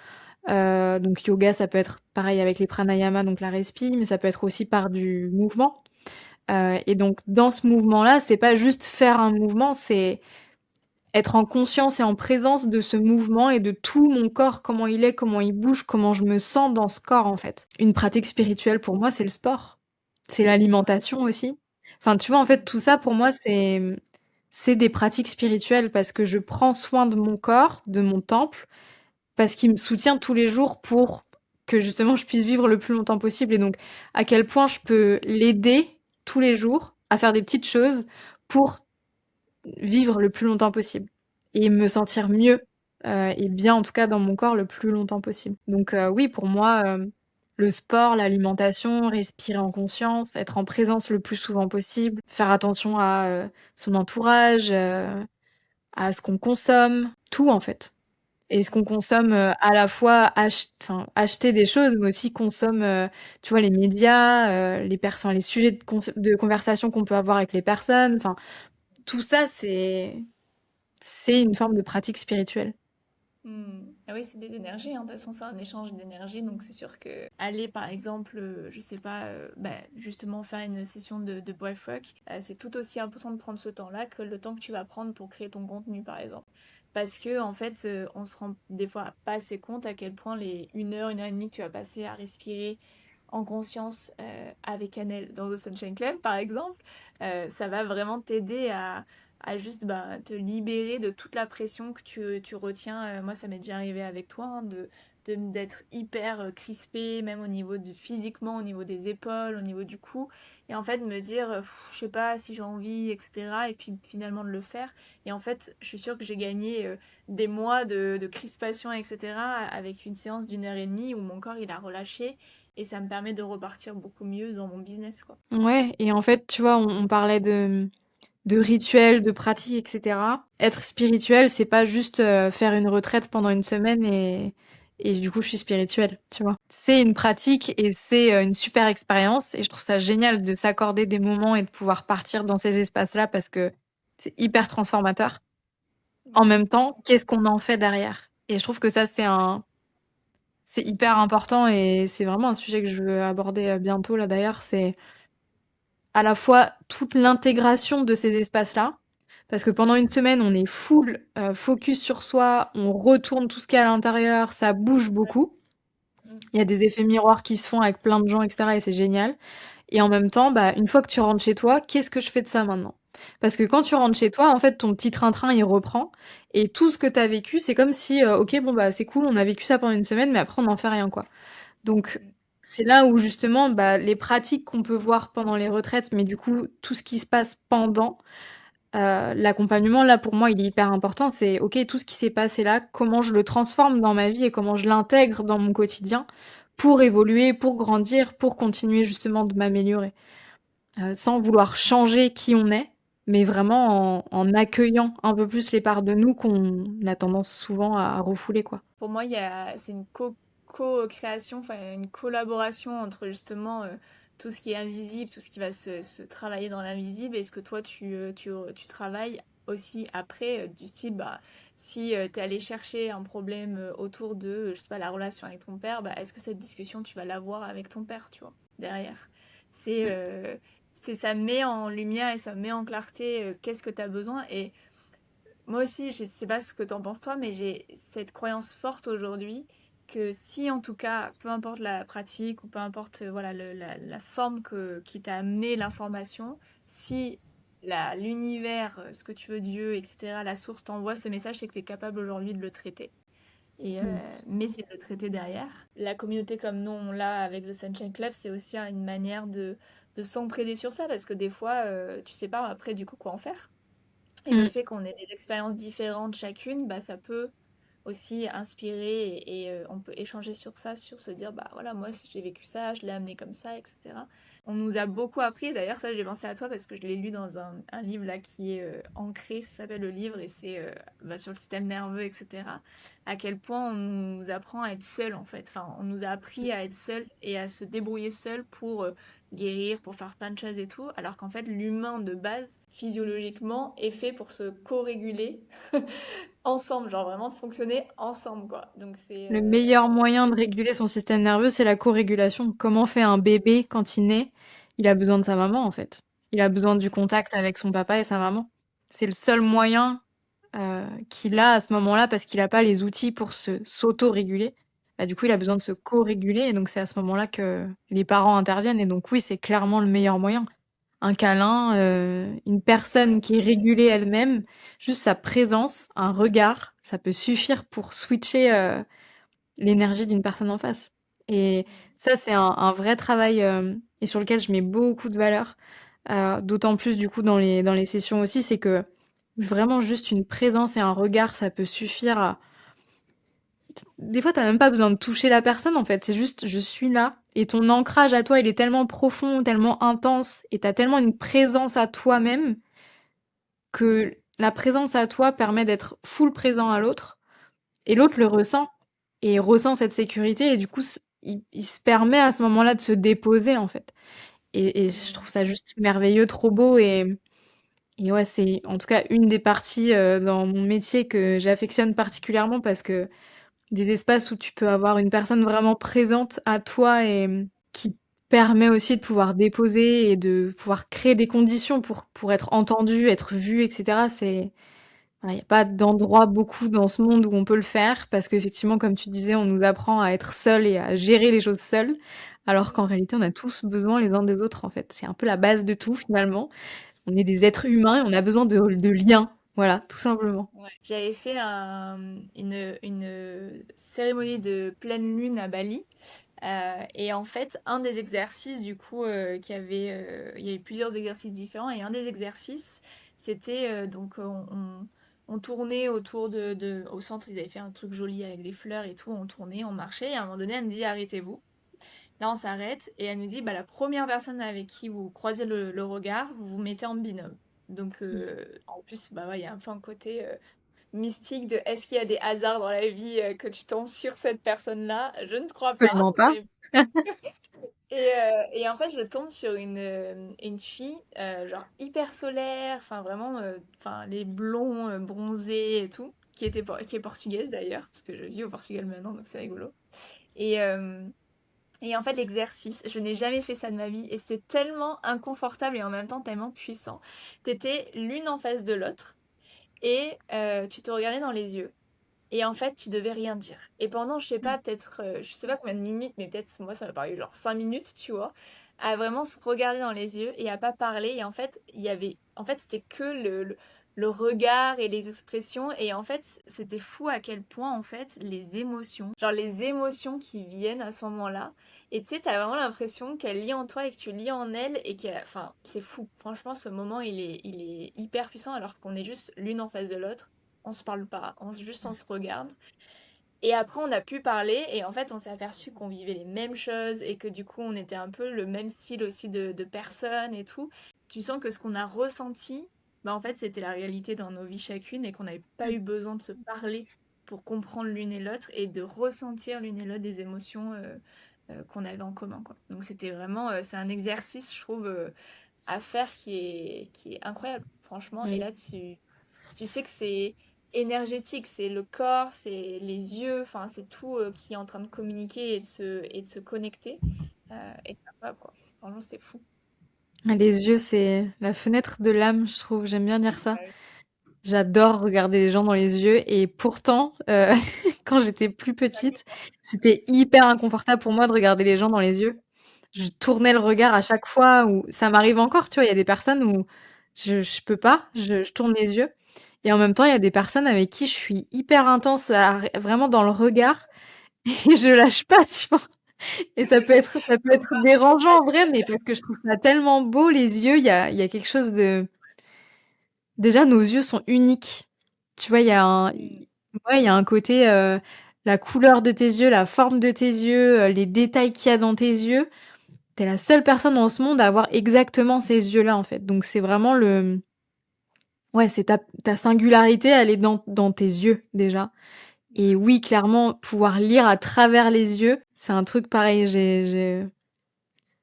Donc yoga, ça peut être pareil avec les pranayama, donc la respi, mais ça peut être aussi par du mouvement. Et donc dans ce mouvement-là, c'est pas juste faire un mouvement, c'est être en conscience et en présence de ce mouvement et de tout mon corps, comment il est, comment il bouge, comment je me sens dans ce corps en fait. Une pratique spirituelle pour moi, c'est le sport. C'est l'alimentation aussi. Enfin, tu vois, en fait, tout ça pour moi, c'est des pratiques spirituelles parce que je prends soin de mon corps, de mon temple, parce qu'il me soutient tous les jours pour que justement je puisse vivre le plus longtemps possible. Et donc, à quel point je peux l'aider tous les jours à faire des petites choses pour vivre le plus longtemps possible et me sentir mieux et bien en tout cas dans mon corps le plus longtemps possible. Donc oui, pour moi, le sport, l'alimentation, respirer en conscience, être en présence le plus souvent possible, faire attention à son entourage, à ce qu'on consomme, tout en fait. Et ce qu'on consomme à la fois enfin, acheter des choses, mais aussi consomme, tu vois, les médias, les personnes, les sujets de conversation qu'on peut avoir avec les personnes. Enfin, tout ça, c'est une forme de pratique spirituelle. Ah oui, c'est des énergies, hein. De toute façon, c'est un échange d'énergie, donc c'est sûr que aller, par exemple, je sais pas, bah, justement faire une session de breathwork, c'est tout aussi important de prendre ce temps-là que le temps que tu vas prendre pour créer ton contenu, par exemple. Parce que, en fait, on se rend des fois pas assez compte à quel point les 1 heure et demie que tu vas passer à respirer en conscience avec Annelle dans The Sunshine Club, par exemple, ça va vraiment t'aider à juste bah, te libérer de toute la pression que tu retiens. Moi, ça m'est déjà arrivé avec toi, hein, d'être hyper crispée, même au niveau du physiquement, au niveau des épaules, au niveau du cou. Et en fait, de me dire, je sais pas si j'ai envie, etc. Et puis finalement de le faire. Et en fait, je suis sûre que j'ai gagné des mois de crispation, etc. avec une séance d'1 heure et demie où mon corps, il a relâché. Et ça me permet de repartir beaucoup mieux dans mon business, quoi. Ouais, et en fait, tu vois, on parlait de rituels, de pratiques, etc. Être spirituel, c'est pas juste faire une retraite pendant une semaine et du coup je suis spirituelle, tu vois. C'est une pratique et c'est une super expérience et je trouve ça génial de s'accorder des moments et de pouvoir partir dans ces espaces-là parce que c'est hyper transformateur. En Mhm. même temps, qu'est-ce qu'on en fait derrière? Et je trouve que ça c'est hyper important et c'est vraiment un sujet que je veux aborder bientôt là d'ailleurs, c'est à la fois toute l'intégration de ces espaces-là, parce que pendant une semaine, on est full focus sur soi, on retourne tout ce qu'il y a à l'intérieur, ça bouge beaucoup. Mhm. Il y a des effets miroirs qui se font avec plein de gens, etc. Et c'est génial. Et en même temps, bah, une fois que tu rentres chez toi, qu'est-ce que je fais de ça maintenant? Parce que quand tu rentres chez toi, en fait, ton petit train-train, il reprend. Et tout ce que t'as vécu, c'est comme si, ok, bon, bah, c'est cool, on a vécu ça pendant une semaine, mais après, on n'en fait rien, quoi. Donc, Mhm. c'est là où, justement, bah, les pratiques qu'on peut voir pendant les retraites, mais du coup, tout ce qui se passe pendant, l'accompagnement, là, pour moi, il est hyper important. C'est, ok, tout ce qui s'est passé là, comment je le transforme dans ma vie et comment je l'intègre dans mon quotidien pour évoluer, pour grandir, pour continuer justement de m'améliorer. Sans vouloir changer qui on est, mais vraiment en accueillant un peu plus les parts de nous qu'on a tendance souvent à refouler, quoi. Pour moi, c'est une co-création, enfin une collaboration entre justement tout ce qui est invisible, tout ce qui va se travailler dans l'invisible, et ce que toi tu travailles aussi après, du style, bah, si tu es allé chercher un problème autour de, je sais pas, la relation avec ton père, bah, est-ce que cette discussion tu vas l'avoir avec ton père, tu vois, derrière. C'est, euh, ça met en lumière et ça met en clarté qu'est-ce que tu as besoin. Et moi aussi, je sais pas ce que t'en penses toi, mais j'ai cette croyance forte aujourd'hui que si en tout cas, peu importe la pratique ou peu importe voilà la forme qui t'a amené l'information, si l'univers, ce que tu veux, Dieu, etc., la source t'envoie ce message, c'est que tu es capable aujourd'hui de le traiter. Mm. Mais c'est de le traiter derrière. La communauté comme nous, on l'a avec The Sunshine Club, c'est aussi une manière de s'entraider sur ça, parce que des fois, tu sais pas après du coup quoi en faire. Et le Mm. fait qu'on ait des expériences différentes chacune, bah, ça peut aussi inspirer on peut échanger sur ça, sur se dire, bah voilà, moi j'ai vécu ça, je l'ai amené comme ça, etc. On nous a beaucoup appris, d'ailleurs ça j'ai pensé à toi parce que je l'ai lu dans un livre là qui est ancré, ça s'appelle le livre, et c'est bah, sur le système nerveux, etc. À quel point on nous apprend à être seul en fait, enfin on nous a appris à être seul et à se débrouiller seul pour guérir, pour faire plein de choses et tout, alors qu'en fait l'humain de base, physiologiquement, est fait pour se co-réguler ensemble, genre vraiment de fonctionner ensemble, quoi. Donc c'est... Le meilleur moyen de réguler son système nerveux, c'est la co-régulation. Comment fait un bébé quand il naît? Il a besoin de sa maman, en fait. Il a besoin du contact avec son papa et sa maman. C'est le seul moyen qu'il a à ce moment-là parce qu'il n'a pas les outils pour se s'auto-réguler. Bah, du coup, il a besoin de se co-réguler et donc c'est à ce moment-là que les parents interviennent. Et donc oui, c'est clairement le meilleur moyen. Un câlin, une personne qui est régulée elle-même, juste sa présence, un regard, ça peut suffire pour switcher l'énergie d'une personne en face. Et ça, c'est un vrai travail et sur lequel je mets beaucoup de valeur. D'autant plus du coup dans les sessions aussi, c'est que vraiment juste une présence et un regard, ça peut suffire à... Des fois, t'as même pas besoin de toucher la personne en fait, c'est juste je suis là. Et ton ancrage à toi, il est tellement profond, tellement intense, et t'as tellement une présence à toi-même que la présence à toi permet d'être full présent à l'autre, et l'autre le ressent, et ressent cette sécurité, et du coup, il se permet à ce moment-là de se déposer, en fait. Et je trouve ça juste merveilleux, trop beau, et ouais, c'est en tout cas une des parties dans mon métier que j'affectionne particulièrement, parce que des espaces où tu peux avoir une personne vraiment présente à toi et qui permet aussi de pouvoir déposer et de pouvoir créer des conditions pour être entendu, être vu, etc. C'est, voilà, il n'y a pas d'endroit beaucoup dans ce monde où on peut le faire parce qu'effectivement, comme tu disais, on nous apprend à être seul et à gérer les choses seuls, alors qu'en réalité, on a tous besoin les uns des autres, en fait. C'est un peu la base de tout, finalement. On est des êtres humains et on a besoin de liens. Voilà, tout simplement. Ouais. J'avais fait une cérémonie de pleine lune à Bali. Et en fait, un des exercices, du coup, il y avait plusieurs exercices différents. Et un des exercices, c'était on tournait autour au centre, ils avaient fait un truc joli avec des fleurs et tout. On tournait, on marchait. Et à un moment donné, elle me dit, arrêtez-vous. Là, on s'arrête et elle nous dit, bah, la première personne avec qui vous croisez le regard, vous vous mettez en binôme. Donc, en plus, bah ouais, il y a un peu un côté mystique de est-ce qu'il y a des hasards dans la vie que tu tombes sur cette personne-là? Je ne crois pas. Absolument pas. Et en fait, je tombe sur une fille, genre hyper solaire, enfin vraiment, enfin les blonds bronzés et tout, qui est portugaise d'ailleurs, parce que je vis au Portugal maintenant, donc c'est rigolo. Et, euh, et en fait, l'exercice, je n'ai jamais fait ça de ma vie, et c'est tellement inconfortable et en même temps tellement puissant. T'étais l'une en face de l'autre, et tu te regardais dans les yeux. Et en fait, tu devais rien dire. Et pendant, je sais pas, peut-être, je sais pas combien de minutes, mais peut-être, moi, ça m'a paru genre 5 minutes, tu vois, à vraiment se regarder dans les yeux et à pas parler. Et en fait, en fait, c'était que le regard et les expressions. Et en fait, c'était fou à quel point, en fait, les émotions, genre les émotions qui viennent à ce moment-là. Et tu sais, t'as vraiment l'impression qu'elle lit en toi et que tu lis en elle et enfin, c'est fou. Franchement, ce moment, il est hyper puissant alors qu'on est juste l'une en face de l'autre, on se parle pas, juste on se regarde. Et après, on a pu parler et en fait, on s'est aperçu qu'on vivait les mêmes choses et que du coup, on était un peu le même style aussi de personnes et tout. Tu sens que ce qu'on a ressenti, bah en fait, c'était la réalité dans nos vies chacune et qu'on n'avait pas eu besoin de se parler pour comprendre l'une et l'autre et de ressentir l'une et l'autre des émotions qu'on avait en commun, quoi. Donc, c'était vraiment, c'est un exercice, je trouve, à faire qui est incroyable, franchement. Et Oui. là, tu sais que c'est énergétique, c'est le corps, c'est les yeux, enfin c'est tout qui est en train de communiquer et de se connecter. Et c'est incroyable quoi. Franchement, c'est fou. Les yeux, c'est la fenêtre de l'âme, je trouve. J'aime bien dire ça. Ouais. J'adore regarder les gens dans les yeux et pourtant, quand j'étais plus petite, c'était hyper inconfortable pour moi de regarder les gens dans les yeux. Je tournais le regard à chaque fois où ça m'arrive encore, tu vois? Il y a des personnes où je peux pas, je tourne les yeux et en même temps, il y a des personnes avec qui je suis hyper intense à vraiment dans le regard et je lâche pas, tu vois? Et ça peut être dérangeant en vrai, mais parce que je trouve ça tellement beau les yeux, il y a quelque chose de déjà nos yeux sont uniques. Tu vois, Mm. ouais, il y a un côté la couleur de tes yeux, la forme de tes yeux, les détails qu'il y a dans tes yeux. T'es la seule personne dans ce monde à avoir exactement ces yeux-là en fait. Donc c'est vraiment le ouais, c'est ta singularité, elle est dans tes yeux déjà. Et oui, clairement, pouvoir lire à travers les yeux, c'est un truc pareil.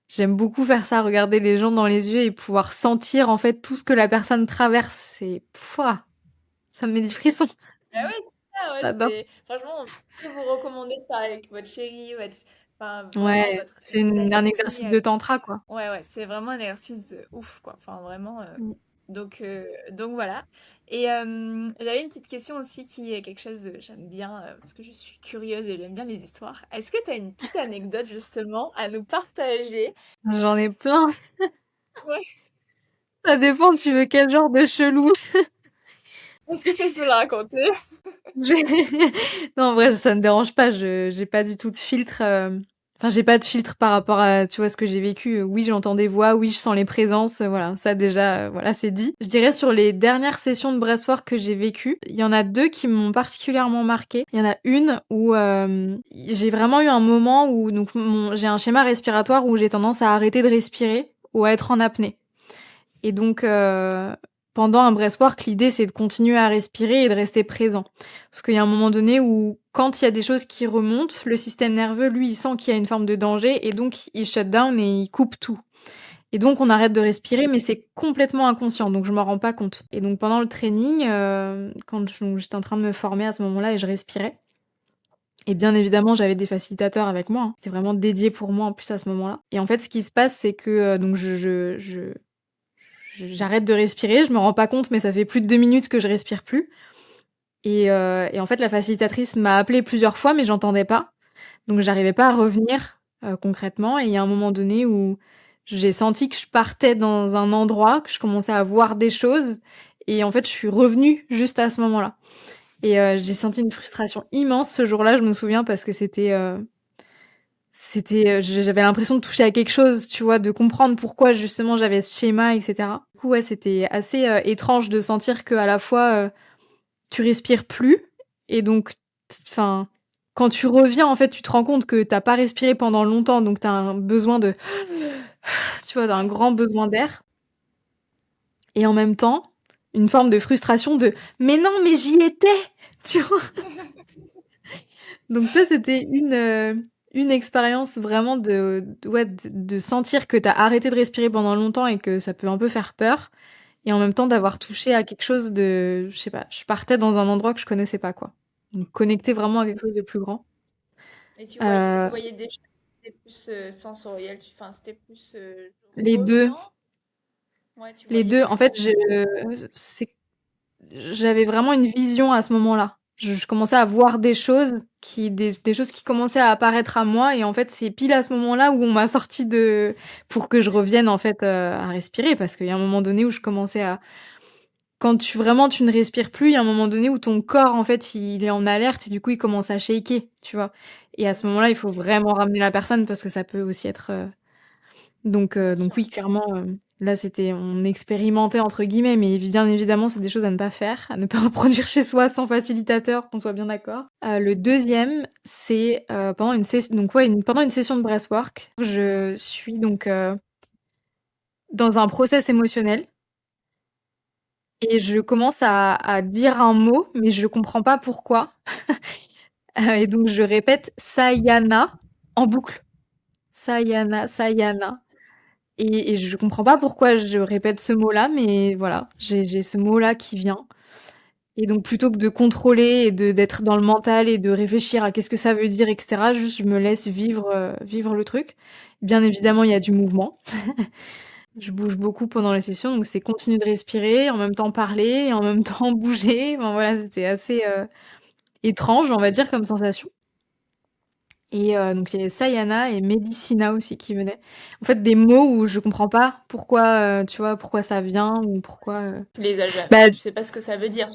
J'aime beaucoup faire ça, regarder les gens dans les yeux et pouvoir sentir en fait tout ce que la personne traverse. C'est pouah, ça me met des frissons. Ah ouais, c'est ça, ouais, J'adore. franchement, je peux vous recommander de faire avec votre chéri, enfin vraiment Ouais, votre c'est un ami. exercice de tantra quoi. Ouais, ouais, c'est vraiment un exercice ouf, quoi. Enfin, vraiment. Donc voilà. Et j'avais une petite question aussi qui est quelque chose que j'aime bien, parce que je suis curieuse et j'aime bien les histoires. Est-ce que tu as une petite anecdote justement à nous partager? J'en ai plein. Ouais. Ça dépend, tu veux quel genre de chelou? Est-ce que tu peux la raconter? Non, en vrai, ça me dérange pas. J'ai pas du tout de filtre. Enfin, j'ai pas de filtre par rapport à, tu vois, ce que j'ai vécu. Oui, j'entends des voix. Oui, je sens les présences. Voilà, ça déjà, voilà, c'est dit. Je dirais sur les dernières sessions de breathwork que j'ai vécues, il y en a deux qui m'ont particulièrement marqué. Il y en a une où j'ai vraiment eu un moment où donc j'ai un schéma respiratoire où j'ai tendance à arrêter de respirer ou à être en apnée. Et donc, pendant un breathwork, l'idée, c'est de continuer à respirer et de rester présent. Parce qu'il y a un moment donné où, quand il y a des choses qui remontent, le système nerveux, lui, il sent qu'il y a une forme de danger et donc il shut down et il coupe tout. Et donc, on arrête de respirer, mais c'est complètement inconscient, donc je m'en rends pas compte. Et donc, pendant le training, quand j'étais en train de me former à ce moment-là et je respirais, et bien évidemment, j'avais des facilitateurs avec moi, hein. C'était vraiment dédié pour moi en plus à ce moment-là. Et en fait, ce qui se passe, c'est que donc j'arrête de respirer, je me rends pas compte, mais ça fait plus de 2 minutes que je respire plus. Et en fait, la facilitatrice m'a appelé plusieurs fois, mais j'entendais pas. Donc, j'arrivais pas à revenir concrètement. Et il y a un moment donné où j'ai senti que je partais dans un endroit, que je commençais à voir des choses. Et en fait, je suis revenue juste à ce moment-là. Et j'ai senti une frustration immense ce jour-là, je me souviens, parce que j'avais l'impression de toucher à quelque chose, tu vois, de comprendre pourquoi justement j'avais ce schéma, etc. Du coup, ouais, c'était assez étrange de sentir que à la fois tu respires plus et donc, enfin, quand tu reviens, en fait, tu te rends compte que t'as pas respiré pendant longtemps, donc t'as un besoin de, tu vois, d'un Ouais. grand besoin d'air. et en même temps, une forme de frustration de mais non, mais j'y étais, tu vois. Donc ça, c'était une expérience vraiment ouais, de sentir que t'as arrêté de respirer pendant longtemps et que ça peut un peu faire peur. Et en même temps, d'avoir touché à quelque chose de, je sais pas, je partais dans un endroit que je connaissais pas, quoi. Donc connecter vraiment à quelque chose de plus grand. Et tu Euh, voyais des choses, c'était plus sensoriel, enfin, c'était plus les deux, ressent. Ouais, tu les voyais deux. des En fait, choses. c'est j'avais vraiment une vision à ce moment-là. Je commençais à voir des choses des choses qui commençaient à apparaître à moi et en fait c'est pile à ce moment-là où on m'a sorti de pour que je revienne en fait à respirer parce qu'il y a un moment donné où je commençais à quand tu ne respires plus, il y a un moment donné où ton corps en fait il est en alerte et du coup il commence à shaker, tu vois. Et à ce moment-là, il faut vraiment ramener la personne parce que ça peut aussi être Bien donc sûr. oui, clairement, là, c'était on «expérimentait» entre guillemets, mais bien évidemment, c'est des choses à ne pas faire, à ne pas reproduire chez soi sans facilitateur, qu'on soit bien d'accord. Le deuxième, c'est, pendant une session de breathwork, je suis donc, dans un process émotionnel et je commence à dire un mot, mais je comprends pas pourquoi, et donc je répète «Sayana» en boucle. «Sayana, Sayana». Et je comprends pas pourquoi je répète ce mot-là, mais voilà, j'ai ce mot-là qui vient. Et donc plutôt que de contrôler et d'être dans le mental et de réfléchir à qu'est-ce que ça veut dire, etc., juste je me laisse vivre le truc. Bien évidemment, il y a du mouvement. Je bouge beaucoup pendant les sessions, donc c'est continuer de respirer, en même temps parler, et en même temps bouger. Enfin voilà, c'était assez étrange, on va dire, comme sensation. Et donc il y avait Sayana et Medicina aussi qui venaient. En fait, des mots où je comprends pas pourquoi, tu vois, pourquoi ça vient ou pourquoi. Tu les as jamais. Bah, Tu sais pas ce que ça veut dire.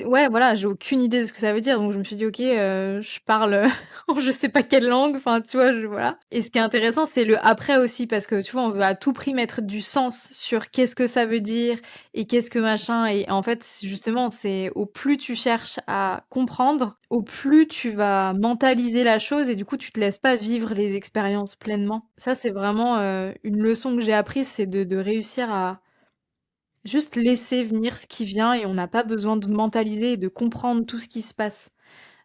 ouais, voilà, j'ai aucune idée de ce que ça veut dire, donc je me suis dit, ok, je parle en je sais pas quelle langue, enfin, tu vois, voilà. Et ce qui est intéressant, c'est le après aussi, parce que tu vois, on veut à tout prix mettre du sens sur qu'est-ce que ça veut dire et qu'est-ce que machin. Et en fait, justement, c'est au plus tu cherches à comprendre, au plus tu vas mentaliser la chose et du coup, tu te laisses pas vivre les expériences pleinement. Ça, c'est vraiment une leçon que j'ai apprise, c'est de réussir à juste laisser venir ce qui vient et on n'a pas besoin de mentaliser et de comprendre tout ce qui se passe.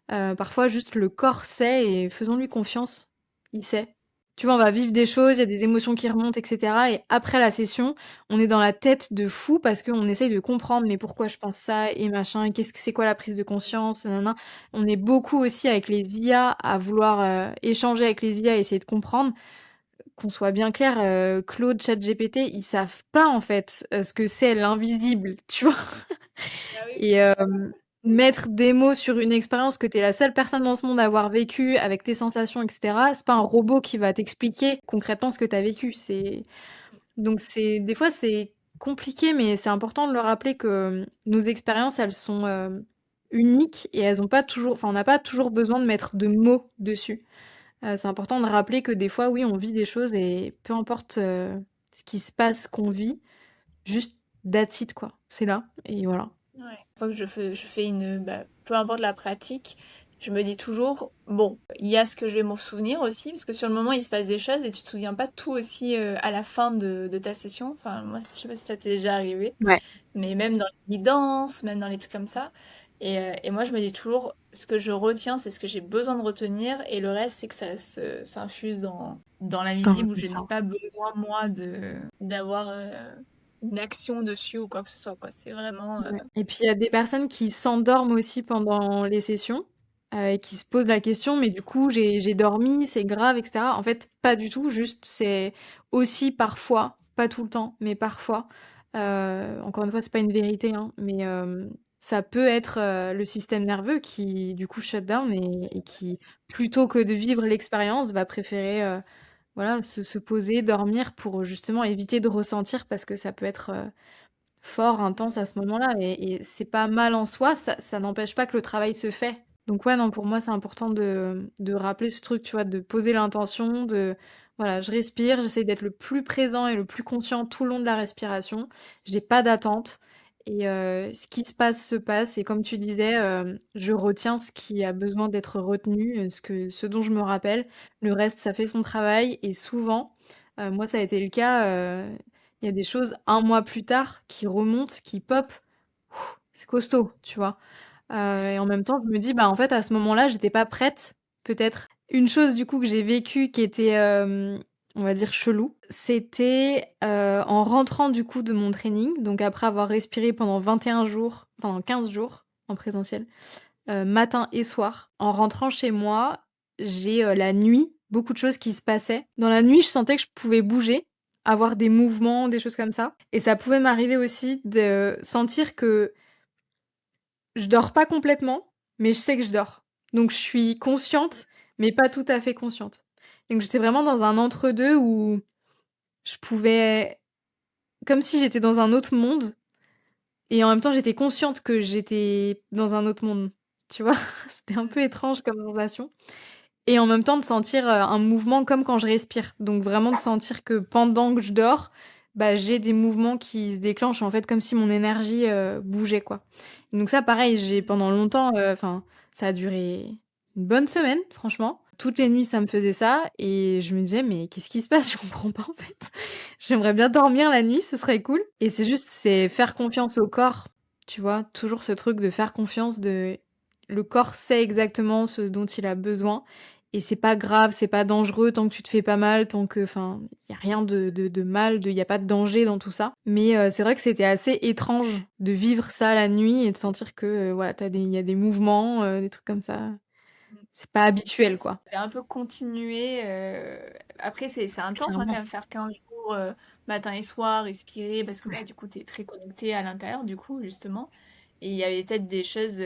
Parfois, juste le corps sait et faisons-lui confiance. Il sait. Tu vois, on va vivre des choses, il y a des émotions qui remontent, etc. Et après la session, on est dans la tête de fou parce qu'on essaye de comprendre, mais pourquoi je pense ça et machin, qu'est-ce que c'est quoi la prise de conscience, nanana. On est beaucoup aussi avec les IA à vouloir échanger avec les IA, essayer de comprendre. Qu'on soit bien clair, Claude, ChatGPT, ils savent pas en fait ce que c'est l'invisible, tu vois. Ah oui, Et mettre des mots sur une expérience que t'es la seule personne dans ce monde à avoir vécu avec tes sensations, etc. C'est pas un robot qui va t'expliquer concrètement ce que t'as vécu. Donc c'est des fois c'est compliqué, mais c'est important de le rappeler que nos expériences elles sont uniques et elles ont pas toujours, enfin on n'a pas toujours besoin de mettre de mots dessus. C'est important de rappeler que des fois, oui, on vit des choses et peu importe, ce qui se passe, qu'on vit, juste that's it, quoi. C'est là et voilà. ouais. Une fois que je fais peu importe la pratique, je me dis toujours, bon, il y a ce que je vais me souvenir aussi, parce que sur le moment, il se passe des choses et tu te souviens pas tout aussi à la fin de ta session. Enfin, moi, je sais pas si ça t'est déjà arrivé, Ouais. mais même dans les guidances, même dans les trucs comme ça. Et moi, je me dis toujours, ce que je retiens, c'est ce que j'ai besoin de retenir, et le reste, c'est que s'infuse dans Dans l'invisible, où je n'ai l'inconscient. pas besoin, moi, d'avoir une action dessus ou quoi que ce soit, quoi. C'est vraiment... Ouais et puis il y a des personnes qui s'endorment aussi pendant les sessions, et qui se posent la question: «Mais du coup, j'ai dormi, c'est grave?» et cetera. En fait, pas du tout, juste c'est aussi parfois, pas tout le temps, mais parfois, encore une fois, c'est pas une vérité, hein, mais ça peut être, le système nerveux qui, du coup, shut down et qui, plutôt que de vivre l'expérience, va préférer, voilà, se poser, dormir pour justement éviter de ressentir parce que ça peut être, fort, intense à ce moment-là et c'est pas mal en soi, ça n'empêche pas que le travail se fait. Donc ouais, non, pour moi, c'est important de rappeler ce truc, tu vois, de poser l'intention, voilà, je respire, j'essaie d'être le plus présent et le plus conscient tout le long de la respiration. Je n'ai pas d'attente et ce qui se passe se passe et comme tu disais, je retiens ce qui a besoin d'être retenu, ce dont je me rappelle. Le reste, ça fait son travail et souvent, moi, ça a été le cas, il y a des choses un mois plus tard qui remontent, qui pop. C'est costaud, tu vois. Et en même temps, je me dis, bah en fait, à ce moment-là, j'étais pas prête, peut-être. Une chose du coup que j'ai vécue qui était, on va dire chelou, c'était en rentrant du coup de mon training, donc après avoir respiré pendant 21 jours, pendant 15 jours en présentiel, matin et soir. En rentrant chez moi, j'ai la nuit, beaucoup de choses qui se passaient. Dans la nuit, je sentais que je pouvais bouger, avoir des mouvements, des choses comme ça. Et ça pouvait m'arriver aussi de sentir que je dors pas complètement, mais je sais que je dors. Donc je suis consciente, mais pas tout à fait consciente. Donc j'étais vraiment dans un entre-deux où je pouvais, comme si j'étais dans un autre monde, et en même temps j'étais consciente que j'étais dans un autre monde. Tu vois, c'était un peu étrange comme sensation. Et en même temps de sentir un mouvement comme quand je respire. Donc vraiment de sentir que pendant que je dors, bah, j'ai des mouvements qui se déclenchent en fait comme si mon énergie bougeait quoi. Et donc ça pareil, j'ai pendant longtemps, enfin ça a duré une bonne semaine franchement. Toutes les nuits ça me faisait ça et je me disais mais qu'est-ce qui se passe? Je comprends pas en fait. J'aimerais bien dormir la nuit, ce serait cool. Et c'est juste c'est faire confiance au corps, tu vois, toujours ce truc de faire confiance de le corps sait exactement ce dont il a besoin et c'est pas grave, c'est pas dangereux tant que tu te fais pas mal, tant que, enfin, y a rien de mal, y a pas de danger dans tout ça. Mais c'est vrai que c'était assez étrange de vivre ça la nuit et de sentir que voilà, y a des mouvements, des trucs comme ça. C'est pas habituel, quoi. J'ai un peu continué. Après, c'est intense hein, quand Clairement. même, faire 15 jours matin et soir, respirer, parce que bah, du coup, tu es très connecté à l'intérieur, du coup, justement. Et il y avait peut-être des choses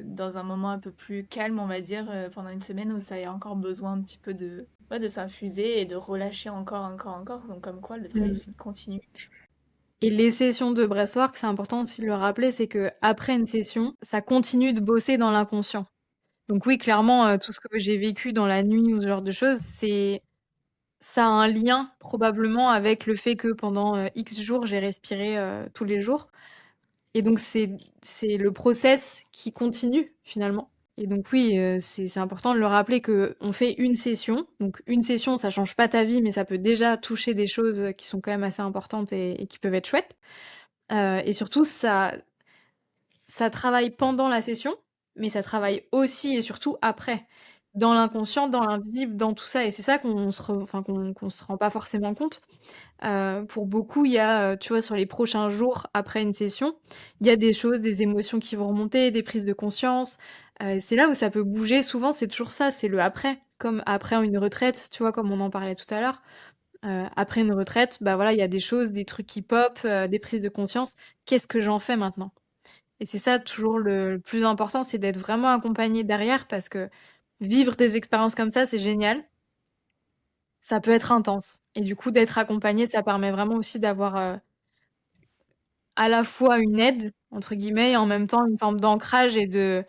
dans un moment un peu plus calme, on va dire, pendant une semaine où ça avait encore besoin un petit peu de, ouais, de s'infuser et de relâcher encore, encore, encore. Donc, comme quoi, le travail Mm. c'est continue. Et les sessions de breathwork, c'est important aussi de le rappeler, c'est que après une session, ça continue de bosser dans l'inconscient. Donc oui, clairement, tout ce que j'ai vécu dans la nuit ou ce genre de choses, c'est ça a un lien probablement avec le fait que pendant X jours, j'ai respiré tous les jours. Et donc c'est le process qui continue finalement. Et donc oui, c'est important de le rappeler que on fait une session. Donc une session, ça change pas ta vie, mais ça peut déjà toucher des choses qui sont quand même assez importantes et qui peuvent être chouettes. Et surtout, ça travaille pendant la session, mais ça travaille aussi et surtout après, dans l'inconscient, dans l'invisible, dans tout ça. Et c'est ça enfin, qu'on se rend pas forcément compte. Pour beaucoup, il y a, tu vois, sur les prochains jours après une session, il y a des choses, des émotions qui vont remonter, des prises de conscience. C'est là où ça peut bouger. Souvent, c'est toujours ça, c'est le après. Comme après une retraite, tu vois, comme on en parlait tout à l'heure. Après une retraite, bah voilà, il y a des choses, des trucs qui pop, des prises de conscience. Qu'est-ce que j'en fais maintenant? Et c'est ça toujours le plus important, c'est d'être vraiment accompagné derrière parce que vivre des expériences comme ça, c'est génial. Ça peut être intense. Et du coup, d'être accompagné, ça permet vraiment aussi d'avoir à la fois une aide, entre guillemets, et en même temps une forme d'ancrage et de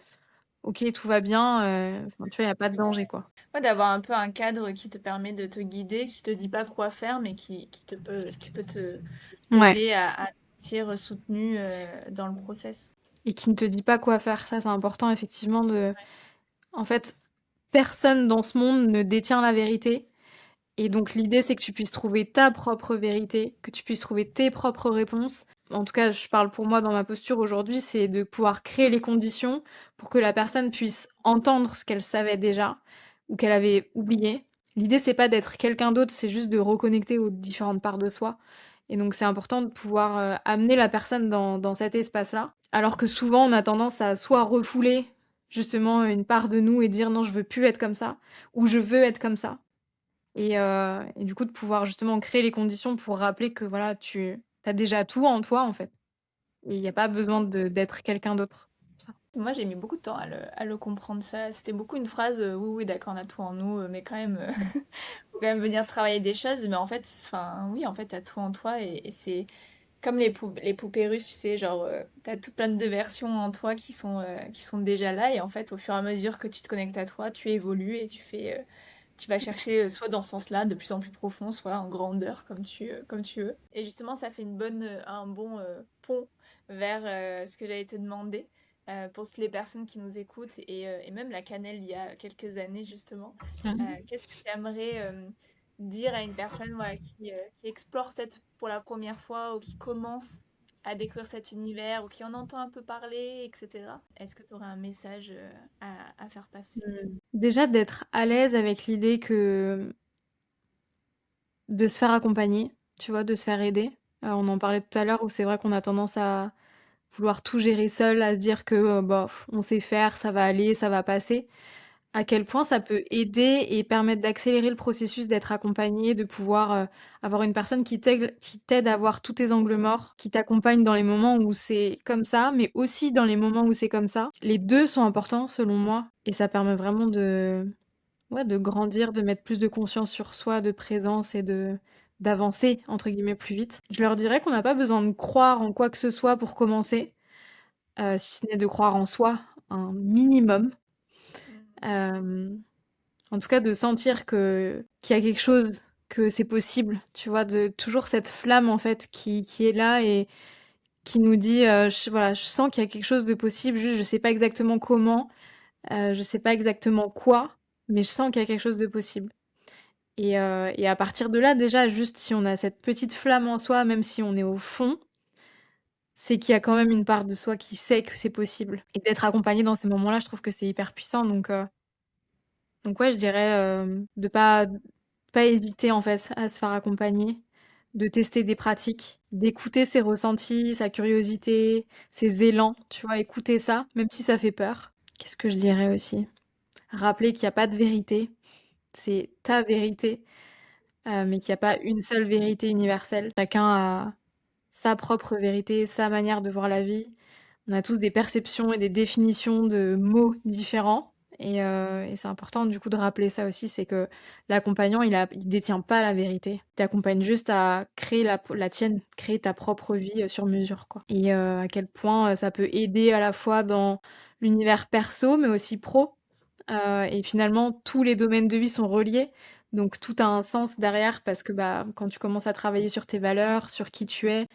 ok, tout va bien, enfin, tu vois, il n'y a pas de danger, quoi. Ouais, d'avoir un peu un cadre qui te permet de te guider, qui te dit pas quoi faire, mais qui peut Ouais. t'aider à te sentir soutenu dans le process. Et qui ne te dit pas quoi faire. Ça, c'est important, effectivement, de. En fait, personne dans ce monde ne détient la vérité. Et donc l'idée, c'est que tu puisses trouver ta propre vérité, que tu puisses trouver tes propres réponses. En tout cas, je parle pour moi dans ma posture aujourd'hui, c'est de pouvoir créer les conditions pour que la personne puisse entendre ce qu'elle savait déjà ou qu'elle avait oublié. L'idée, c'est pas d'être quelqu'un d'autre, c'est juste de reconnecter aux différentes parts de soi. Et donc c'est important de pouvoir amener la personne dans cet espace-là. Alors que souvent, on a tendance à soit refouler justement une part de nous et dire non, je veux plus être comme ça, ou je veux être comme ça. Et du coup, de pouvoir justement créer les conditions pour rappeler que voilà, tu as déjà tout en toi, en fait. Et il y a pas besoin d'être quelqu'un d'autre pour ça. Moi, j'ai mis beaucoup de temps à le comprendre ça. C'était beaucoup une phrase, oui, oui, d'accord, on a tout en nous, mais quand même, faut quand même venir travailler des choses. Mais en fait, enfin, oui, en fait, t'as tout en toi et c'est comme les poupées russes, tu sais, genre, t'as tout plein de versions en toi qui sont déjà là. Et en fait, au fur et à mesure que tu te connectes à toi, tu évolues et tu vas chercher soit dans ce sens-là, de plus en plus profond, soit en grandeur, comme tu veux. Et justement, ça fait un bon pont vers ce que j'allais te demander pour toutes les personnes qui nous écoutent et même la cannelle il y a quelques années, justement. Mmh. Qu'est-ce que tu aimerais dire à une personne voilà, qui explore peut-être pour la première fois ou qui commence à découvrir cet univers ou qui en entend un peu parler, etc. Est-ce que tu aurais un message à faire passer? Déjà d'être à l'aise avec l'idée que de se faire accompagner, tu vois, de se faire aider. On en parlait tout à l'heure où c'est vrai qu'on a tendance à vouloir tout gérer seul, à se dire que bah, on sait faire, ça va aller, ça va passer. À quel point ça peut aider et permettre d'accélérer le processus d'être accompagné, de pouvoir avoir une personne qui t'aide à voir tous tes angles morts, qui t'accompagne dans les moments où c'est comme ça, mais aussi dans les moments où c'est comme ça. Les deux sont importants selon moi et ça permet vraiment ouais, de grandir, de mettre plus de conscience sur soi, de présence et d'avancer entre guillemets plus vite. Je leur dirais qu'on n'a pas besoin de croire en quoi que ce soit pour commencer, si ce n'est de croire en soi un minimum. Mm. Euh, En tout cas, de sentir que qu'il y a quelque chose, que c'est possible, tu vois, de toujours cette flamme en fait qui est là et qui nous dit, voilà, je sens qu'il y a quelque chose de possible, juste je sais pas exactement comment, je sais pas exactement quoi, mais je sens qu'il y a quelque chose de possible. Et à partir de là, déjà, juste si on a cette petite flamme en soi, même si on est au fond, c'est qu'il y a quand même une part de soi qui sait que c'est possible. Et d'être accompagné dans ces moments-là, je trouve que c'est hyper puissant. Donc ouais, je dirais de pas hésiter en fait à se faire accompagner, de tester des pratiques, d'écouter ses ressentis, sa curiosité, ses élans, tu vois, écouter ça, même si ça fait peur. Qu'est-ce que je dirais aussi? Rappeler qu'il n'y a pas de vérité, c'est ta vérité, mais qu'il n'y a pas une seule vérité universelle. Chacun a sa propre vérité, sa manière de voir la vie. On a tous des perceptions et des définitions de mots différents. Et c'est important du coup de rappeler ça aussi, c'est que l'accompagnant, il détient pas la vérité. Il t'accompagne juste à créer la tienne, créer ta propre vie sur mesure, quoi. Et à quel point ça peut aider à la fois dans l'univers perso, mais aussi pro. Et finalement, tous les domaines de vie sont reliés. Donc tout a un sens derrière parce que bah, quand tu commences à travailler sur tes valeurs, sur qui tu es,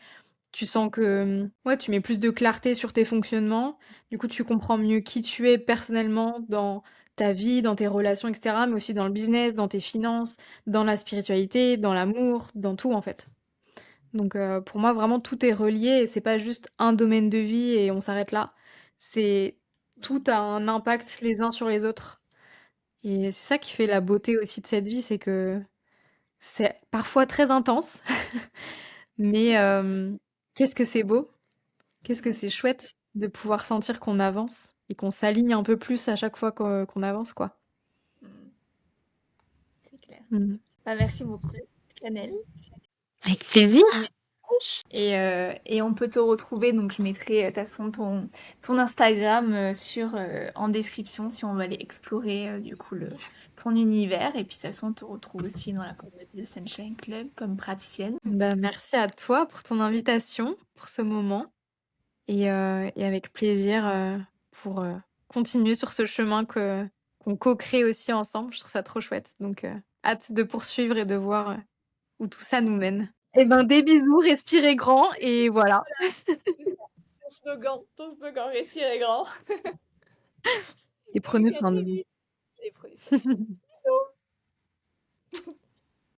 tu sens que, ouais, tu mets plus de clarté sur tes fonctionnements. Du coup, tu comprends mieux qui tu es personnellement dans ta vie, dans tes relations, etc., mais aussi dans le business, dans tes finances, dans la spiritualité, dans l'amour, dans tout, en fait. Donc, pour moi, vraiment, tout est relié et c'est pas juste un domaine de vie et on s'arrête là. C'est tout a un impact les uns sur les autres. Et c'est ça qui fait la beauté aussi de cette vie, c'est que c'est parfois très intense, mais qu'est-ce que c'est beau. Qu'est-ce que Ouais. c'est chouette de pouvoir sentir qu'on avance et qu'on s'aligne un peu plus à chaque fois qu'on avance, quoi. Mm. C'est clair. Mhm. Bah, merci beaucoup, Canel. Avec plaisir. Et on peut te retrouver, donc je mettrai de toute façon ton Instagram en description si on veut aller explorer du coup ton univers. Et puis de toute façon, on te retrouve aussi dans la communauté de Sunshine Club comme praticienne. Bah, merci à toi pour ton invitation, pour ce moment, et avec plaisir pour continuer sur ce chemin qu'on co-crée aussi ensemble. Je trouve ça trop chouette. Donc, hâte de poursuivre et de voir où tout ça nous mène. Eh ben, des bisous, respirez grand, et voilà. C'est ça, ton slogan, respirez grand. Et Donc prenez à soin de très vous. vite. Et prenez soin de vous.